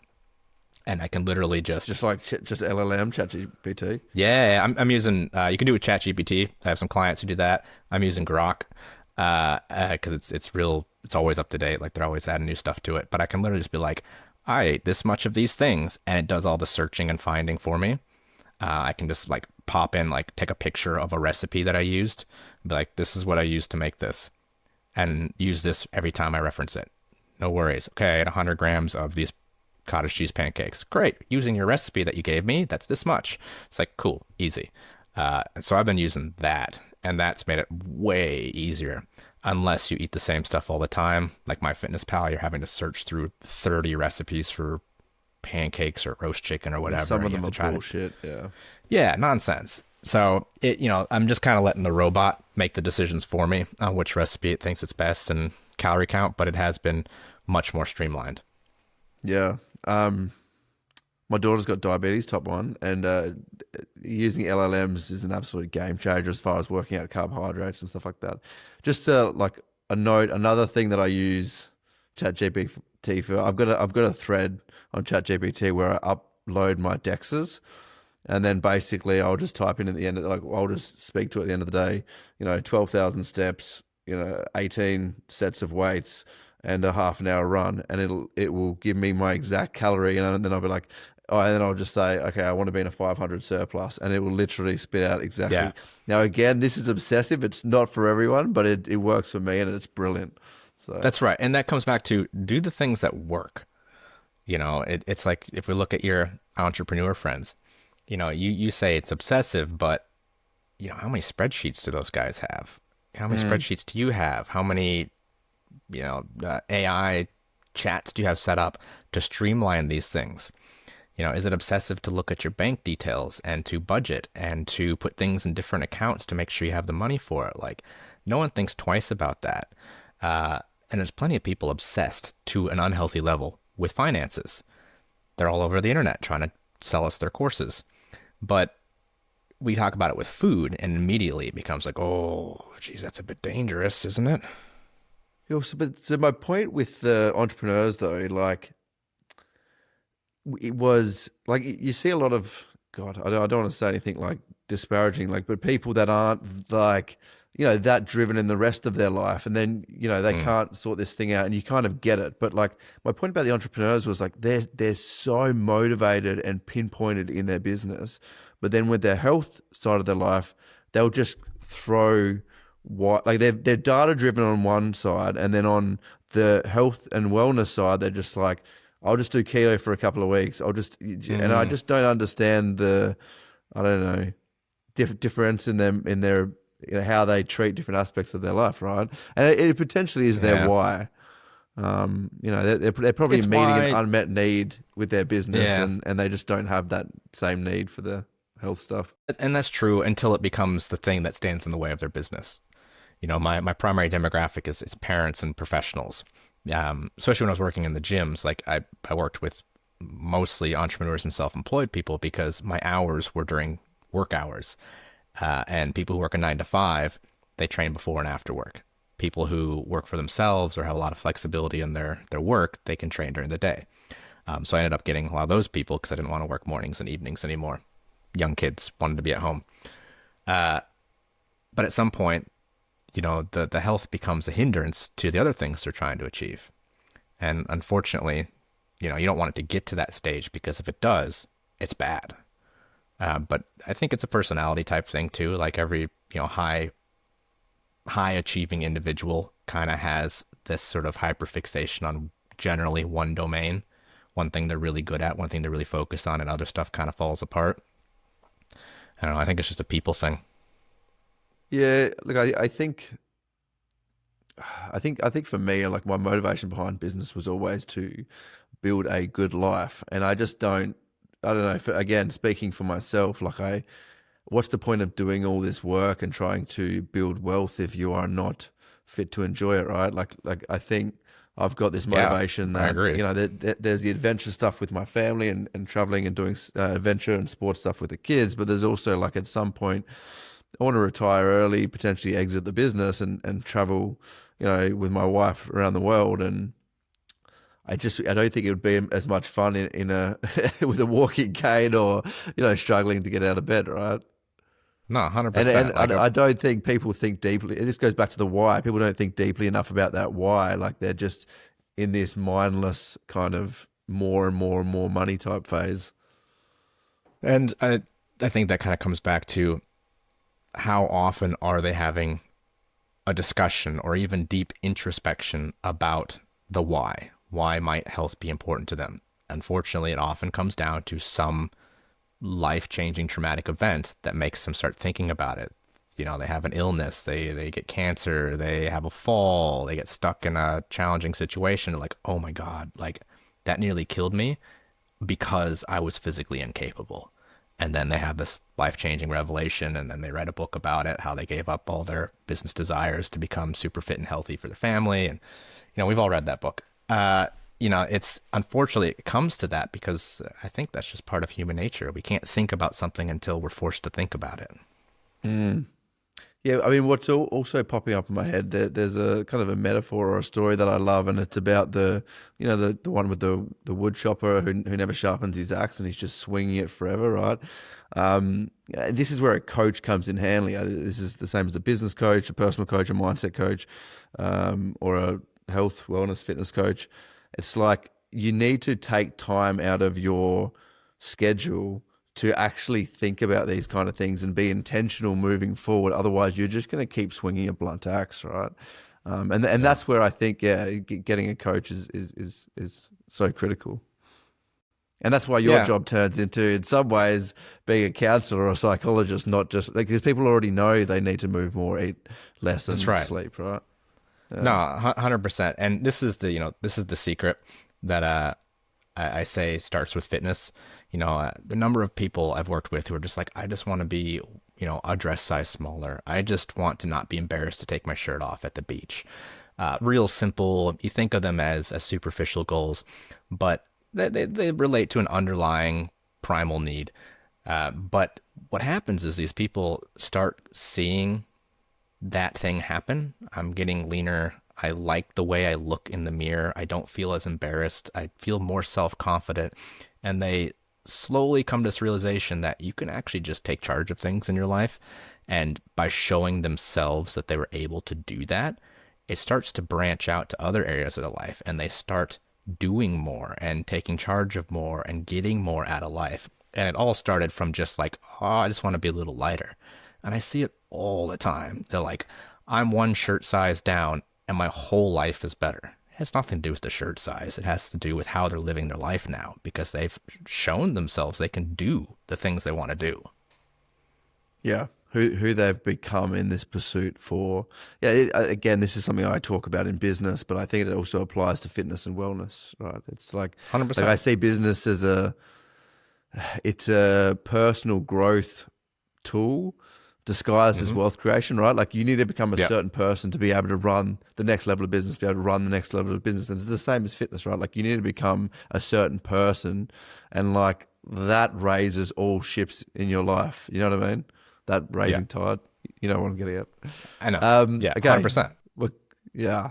And I can literally just Just like just LLM, ChatGPT. yeah, I'm using. You can do it with ChatGPT. I have some clients who do that. I'm using Grok because it's real. It's always up to date. Like they're always adding new stuff to it. But I can literally just be like, I ate this much of these things, and it does all the searching and finding for me. I can just like pop in, like take a picture of a recipe that I used, be like, this is what I used to make this, and use this every time I reference it. No worries. Okay, I had 100 grams of these cottage cheese pancakes. Great. Using your recipe that you gave me, that's this much. It's like, cool, easy. So I've been using that, and that's made it way easier. Unless you eat the same stuff all the time, like MyFitnessPal, you're having to search through 30 recipes for pancakes or roast chicken or whatever. Some of and you them have are to try bullshit. Yeah. yeah, nonsense. So I'm just kind of letting the robot make the decisions for me on which recipe it thinks it's best and calorie count, but it has been much more streamlined. Yeah. My daughter's got diabetes type 1, and using LLMs is an absolute game changer as far as working out carbohydrates and stuff like that. Just like a note, another thing that I use ChatGPT for, I've got a thread on ChatGPT where I upload my dexes, and then basically I'll just type in at the end, like I'll just speak to it at the end of the day, 12,000 steps, 18 sets of weights and a half an hour run, and it will give me my exact calorie, and then I'll be like, oh, and then I'll just say, okay, I want to be in a 500 surplus, and it will literally spit out exactly. Yeah, Now, again, this is obsessive. It's not for everyone, but it works for me, and it's brilliant. So that's right. And that comes back to do the things that work. It's like if we look at your entrepreneur friends, you say it's obsessive, but how many spreadsheets do those guys have? How many spreadsheets do you have? How many, AI chats do you have set up to streamline these things? Is it obsessive to look at your bank details and to budget and to put things in different accounts to make sure you have the money for it? Like, no one thinks twice about that. And there's plenty of people obsessed to an unhealthy level with finances. They're all over the internet trying to sell us their courses. But we talk about it with food, and immediately it becomes like, oh, geez, that's a bit dangerous, isn't it? so my point with the entrepreneurs, though, like, it was like you see a lot of, God, I don't want to say anything like disparaging, like, but people that aren't like, that driven in the rest of their life, and then they can't sort this thing out, and you kind of get it. But like my point about the entrepreneurs was like they're so motivated and pinpointed in their business, but then with their health side of their life, they'll just throw what, like, they're data driven on one side, and then on the health and wellness side, they're just like, I'll just do keto for a couple of weeks. And I just don't understand I don't know, difference in them, in their, how they treat different aspects of their life, right? And it potentially is their why. They're probably It's meeting why, an unmet need with their business, yeah, and they just don't have that same need for the health stuff. and that's true until it becomes the thing that stands in the way of their business. My primary demographic is parents and professionals. Especially when I was working in the gyms, like I worked with mostly entrepreneurs and self-employed people because my hours were during work hours. And people who work a 9 to 5, they train before and after work. People who work for themselves or have a lot of flexibility in their work, they can train during the day. So I ended up getting a lot of those people because I didn't want to work mornings and evenings anymore. Young kids wanted to be at home. But at some point, the health becomes a hindrance to the other things they're trying to achieve. And unfortunately, you don't want it to get to that stage, because if it does, it's bad. But I think it's a personality type thing too. Like every, high achieving individual kind of has this sort of hyperfixation on generally one domain, one thing they're really good at, one thing they're really focused on, and other stuff kind of falls apart. I don't know. I think it's just a people thing. Yeah, look, I think for me, like, my motivation behind business was always to build a good life, and I just don't. I don't know. Again, speaking for myself, like, what's the point of doing all this work and trying to build wealth if you are not fit to enjoy it, right? Like I think I've got this motivation I that, agree. there's the adventure stuff with my family and traveling and doing adventure and sports stuff with the kids, but there's also, like, at some point, I want to retire early, potentially exit the business and travel, with my wife around the world. And I don't think it would be as much fun in a with a walking cane, or, struggling to get out of bed, right? No, And 100%. and Like, I don't think people think deeply. This goes back to the why. People don't think deeply enough about that why. Like, they're just in this mindless kind of more and more and more money type phase. and I think that kind of comes back to how often are they having a discussion or even deep introspection about the why? Why might health be important to them? Unfortunately, it often comes down to some life-changing traumatic event that makes them start thinking about it. They have an illness, they get cancer, they have a fall, they get stuck in a challenging situation. Like, oh my God, like, that nearly killed me because I was physically incapable. and then they have this life-changing revelation, and then they write a book about it, how they gave up all their business desires to become super fit and healthy for their family. And we've all read that book. It's unfortunately it comes to that because I think that's just part of human nature. We can't think about something until we're forced to think about it. Mm. Yeah, I mean, what's also popping up in my head, there's a kind of a metaphor or a story that I love, and it's about the one with the wood chopper who never sharpens his axe and he's just swinging it forever, right? This is where a coach comes in handy. This is the same as a business coach, a personal coach, a mindset coach, or a health, wellness, fitness coach. It's like you need to take time out of your schedule to actually think about these kind of things and be intentional moving forward. Otherwise, you're just going to keep swinging a blunt axe, right? And that's where I think, getting a coach is so critical. And that's why your job turns into, in some ways, being a counselor or a psychologist, not just because people already know they need to move more, eat less, and sleep, right? No, 100%. And this is the secret that I say starts with fitness. The number of people I've worked with who are just like, I just want to be, a dress size smaller. I just want to not be embarrassed to take my shirt off at the beach. Real simple. You think of them as superficial goals, but they relate to an underlying primal need. But what happens is these people start seeing that thing happen. I'm getting leaner. I like the way I look in the mirror. I don't feel as embarrassed. I feel more self-confident. And they slowly come to this realization that you can actually just take charge of things in your life. And by showing themselves that they were able to do that, it starts to branch out to other areas of their life. And they start doing more and taking charge of more and getting more out of life. And it all started from just like, I just want to be a little lighter. And I see it all the time. They're like, I'm one shirt size down and my whole life is better. It has nothing to do with the shirt size. It has to do with how they're living their life now because they've shown themselves they can do the things they want to do. Yeah. Who they've become in this pursuit for. Yeah, again, this is something I talk about in business, but I think it also applies to fitness and wellness, right? It's like, 100%. I see business as it's a personal growth tool disguised as wealth creation, right? Like you need to become a certain person to be able to run the next level of business, be able to run the next level of business. And it's the same as fitness, right? Like you need to become a certain person, and like that raises all ships in your life. You know what I mean? That raising tide. You know what I'm getting at. I know. Okay. 100%. Yeah.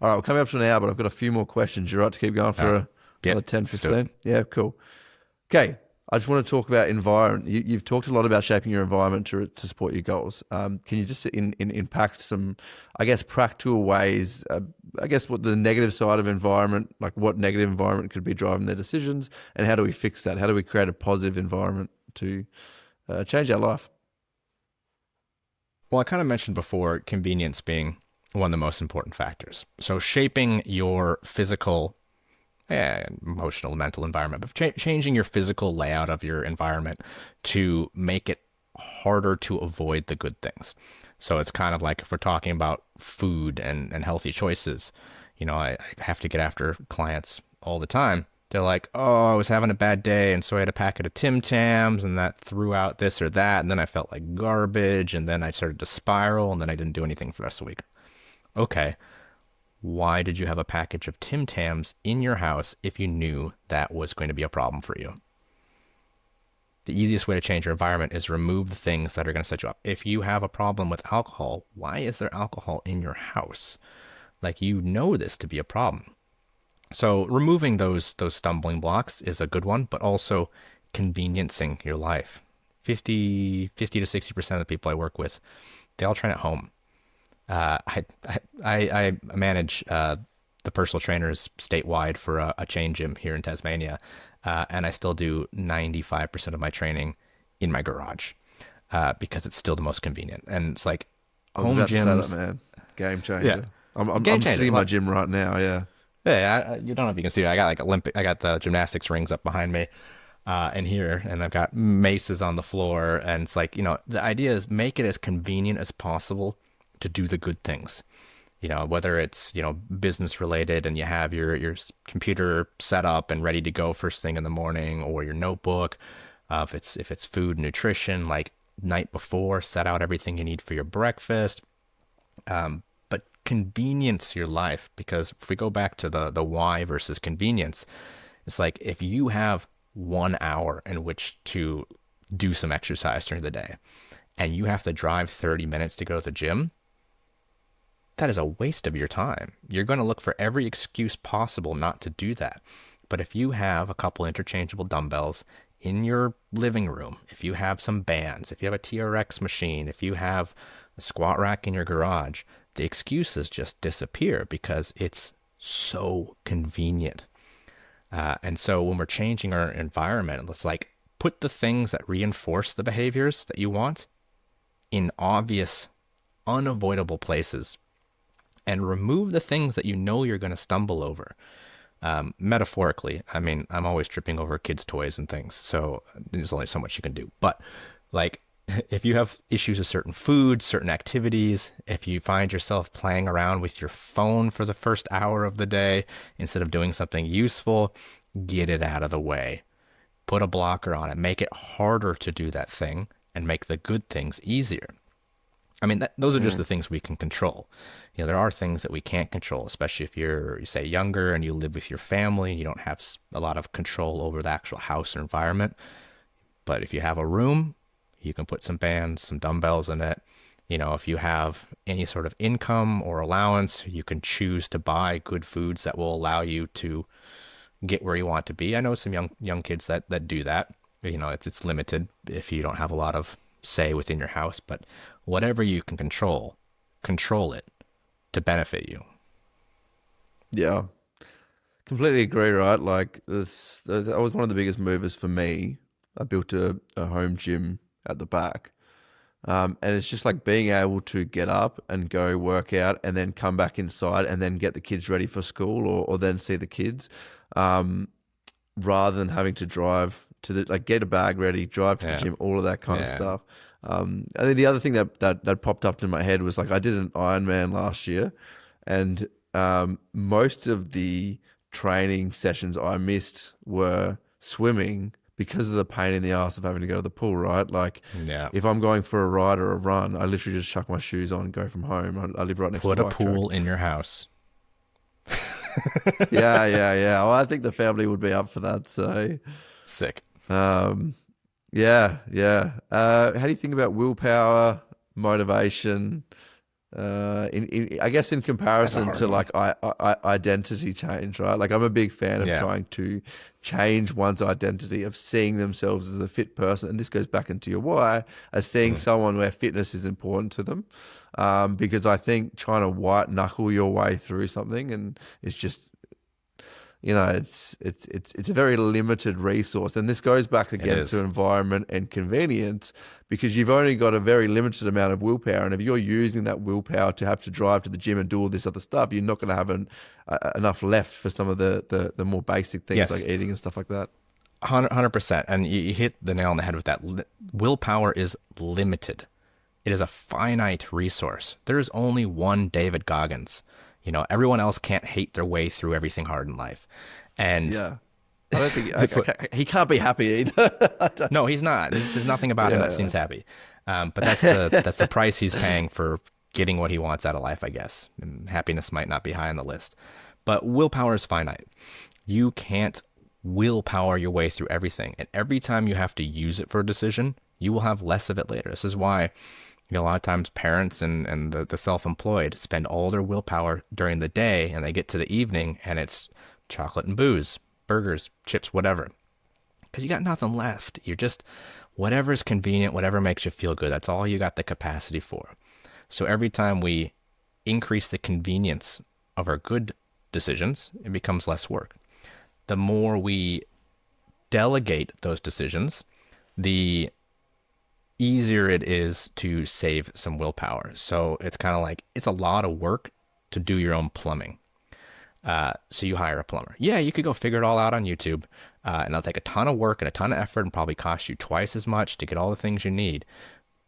All right, we're coming up to an hour, but I've got a few more questions. You're right to keep going for another 10, 15? Yeah, cool. Okay. I just want to talk about environment. You've talked a lot about shaping your environment to support your goals. Can you just impact some, I guess, practical ways, I guess, what the negative side of environment, like what negative environment could be driving their decisions, and how do we fix that? How do we create a positive environment to change our life? Well, I kind of mentioned before convenience being one of the most important factors. So shaping your physical, emotional, mental environment, but changing your physical layout of your environment to make it harder to avoid the good things. So it's kind of like if we're talking about food and healthy choices, I have to get after clients all the time. They're like, oh, I was having a bad day, and so I had a packet of Tim Tams, and that threw out this or that, and then I felt like garbage, and then I started to spiral, and then I didn't do anything for the rest of the week. Okay, why did you have a package of Tim Tams in your house if you knew that was going to be a problem for you? The easiest way to change your environment is remove the things that are going to set you up. If you have a problem with alcohol, why is there alcohol in your house? Like, you know this to be a problem. So removing those stumbling blocks is a good one, but also conveniencing your life. 50 to 60% of the people I work with, they all train at home. I manage the personal trainers statewide for a chain gym here in Tasmania, and I still do 95% of my training in my garage because it's still the most convenient. And it's like home gyms. To say that, man. Game changer. Yeah. I'm sitting in my gym right now. Yeah. Yeah, you don't know if you can see it. I got I got the gymnastics rings up behind me, and here, and I've got maces on the floor, and it's like, the idea is make it as convenient as possible to do the good things. Whether it's, business related and you have your computer set up and ready to go first thing in the morning, or your notebook, If it's food, nutrition, like night before, set out everything you need for your breakfast. But convenience your life, because if we go back to the why versus convenience, it's like if you have 1 hour in which to do some exercise during the day and you have to drive 30 minutes to go to the gym, that is a waste of your time. You're going to look for every excuse possible not to do that. But if you have a couple interchangeable dumbbells in your living room, if you have some bands, if you have a TRX machine, if you have a squat rack in your garage, the excuses just disappear because it's so convenient. And so when we're changing our environment, let's like put the things that reinforce the behaviors that you want in obvious, unavoidable places, and remove the things that you know you're going to stumble over. Metaphorically, I mean, I'm always tripping over kids' toys and things, so there's only so much you can do. But like, if you have issues with certain foods, certain activities, if you find yourself playing around with your phone for the first hour of the day instead of doing something useful, get it out of the way. Put a blocker on it. Make it harder to do that thing and make the good things easier. I mean, those are just the things we can control. You know, there are things that we can't control, especially if you're, say, younger and you live with your family and you don't have a lot of control over the actual house or environment. But if you have a room, you can put some bands, some dumbbells in it. You know, if you have any sort of income or allowance, you can choose to buy good foods that will allow you to get where you want to be. I know some young kids that do that. You know, it's limited if you don't have a lot of say within your house, but whatever you can control it to benefit you. Yeah, completely agree, right? Like, that was one of the biggest movers for me. I built a home gym at the back. And it's just like being able to get up and go work out and then come back inside and then get the kids ready for school or then see the kids, rather than having to drive to like get a bag ready, drive to the gym, all of that kind of stuff. I think the other thing that popped up in my head was like I did an Ironman last year, and most of the training sessions I missed were swimming because of the pain in the ass of having to go to the pool, right? Like, if I'm going for a ride or a run, I literally just chuck my shoes on and go from home. I live right next to the bike track. Put a pool in your house. Yeah. Well, I think the family would be up for that. So sick. Yeah. How do you think about willpower, motivation? I guess in comparison to like identity change, right? Like I'm a big fan of trying to change one's identity, of seeing themselves as a fit person, and this goes back into your why, as seeing someone where fitness is important to them. Because I think trying to white knuckle your way through something and it's just, you know, it's a very limited resource. And this goes back again to environment and convenience, because you've only got a very limited amount of willpower. And if you're using that willpower to have to drive to the gym and do all this other stuff, you're not going to have enough left for some of the more basic things like eating and stuff like that. 100%. And you hit the nail on the head with that. Willpower is limited. It is a finite resource. There is only one David Goggins. You know, everyone else can't hate their way through everything hard in life. And I don't think he can't be happy either. No, he's not. There's nothing about him that seems happy. But that's the price he's paying for getting what he wants out of life, I guess. And happiness might not be high on the list. But willpower is finite. You can't willpower your way through everything. And every time you have to use it for a decision, you will have less of it later. This is why, you know, a lot of times parents and the self-employed spend all their willpower during the day, and they get to the evening and it's chocolate and booze, burgers, chips, whatever. Because you got nothing left. You're just, whatever's convenient, whatever makes you feel good, that's all you got the capacity for. So every time we increase the convenience of our good decisions, it becomes less work. The more we delegate those decisions, the easier it is to save some willpower. So it's kind of like, it's a lot of work to do your own plumbing. So you hire a plumber. Yeah, you could go figure it all out on YouTube, and it'll take a ton of work and a ton of effort and probably cost you twice as much to get all the things you need.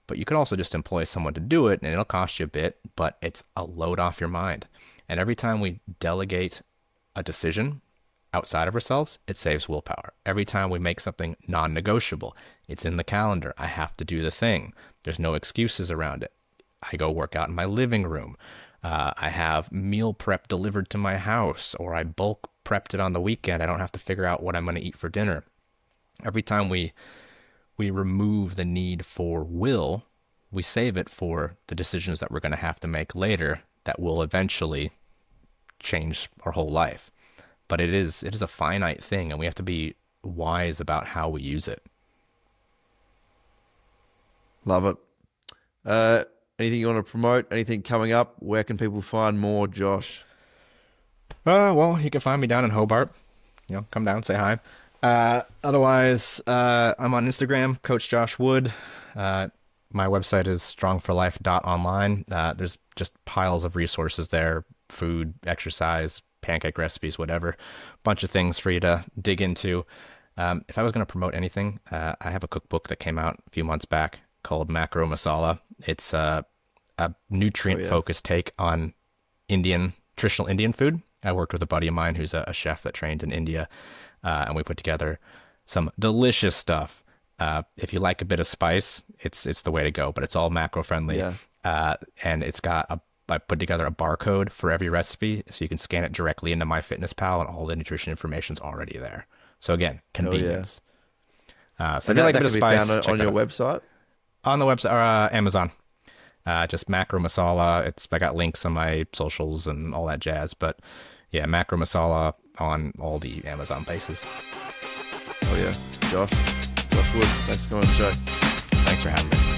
But you could also just employ someone to do it, and it'll cost you a bit, but it's a load off your mind. And every time we delegate a decision, outside of ourselves, it saves willpower. Every time we make something non-negotiable, it's in the calendar. I have to do the thing. There's no excuses around it. I go work out in my living room. I have meal prep delivered to my house, or I bulk prepped it on the weekend. I don't have to figure out what I'm going to eat for dinner. Every time we remove the need for will, we save it for the decisions that we're going to have to make later that will eventually change our whole life. But it is a finite thing, and we have to be wise about how we use it. Love it. Anything you want to promote? Anything coming up? Where can people find more, Josh? Well, you can find me down in Hobart. Come down, say hi. Otherwise, I'm on Instagram, Coach Josh Wood. My website is strongforlife.online. There's just piles of resources there: food, exercise, pancake recipes, whatever. Bunch of things for you to dig into. If I was going to promote anything, I have a cookbook that came out a few months back called Macro Masala. It's a nutrient-focused take on traditional Indian food. I worked with a buddy of mine who's a chef that trained in India, and we put together some delicious stuff. If you like a bit of spice, it's the way to go, but it's all macro-friendly. Yeah. And I put together a barcode for every recipe, so you can scan it directly into MyFitnessPal, and all the nutrition information's already there. So again, convenience. So if you like a bit of spice, on your website? On the website or Amazon. Just Macro Masala. I got links on my socials and all that jazz. But yeah, Macro Masala on all the Amazon places. Oh yeah, Josh Wood, thanks for coming on the show. Thanks for having me.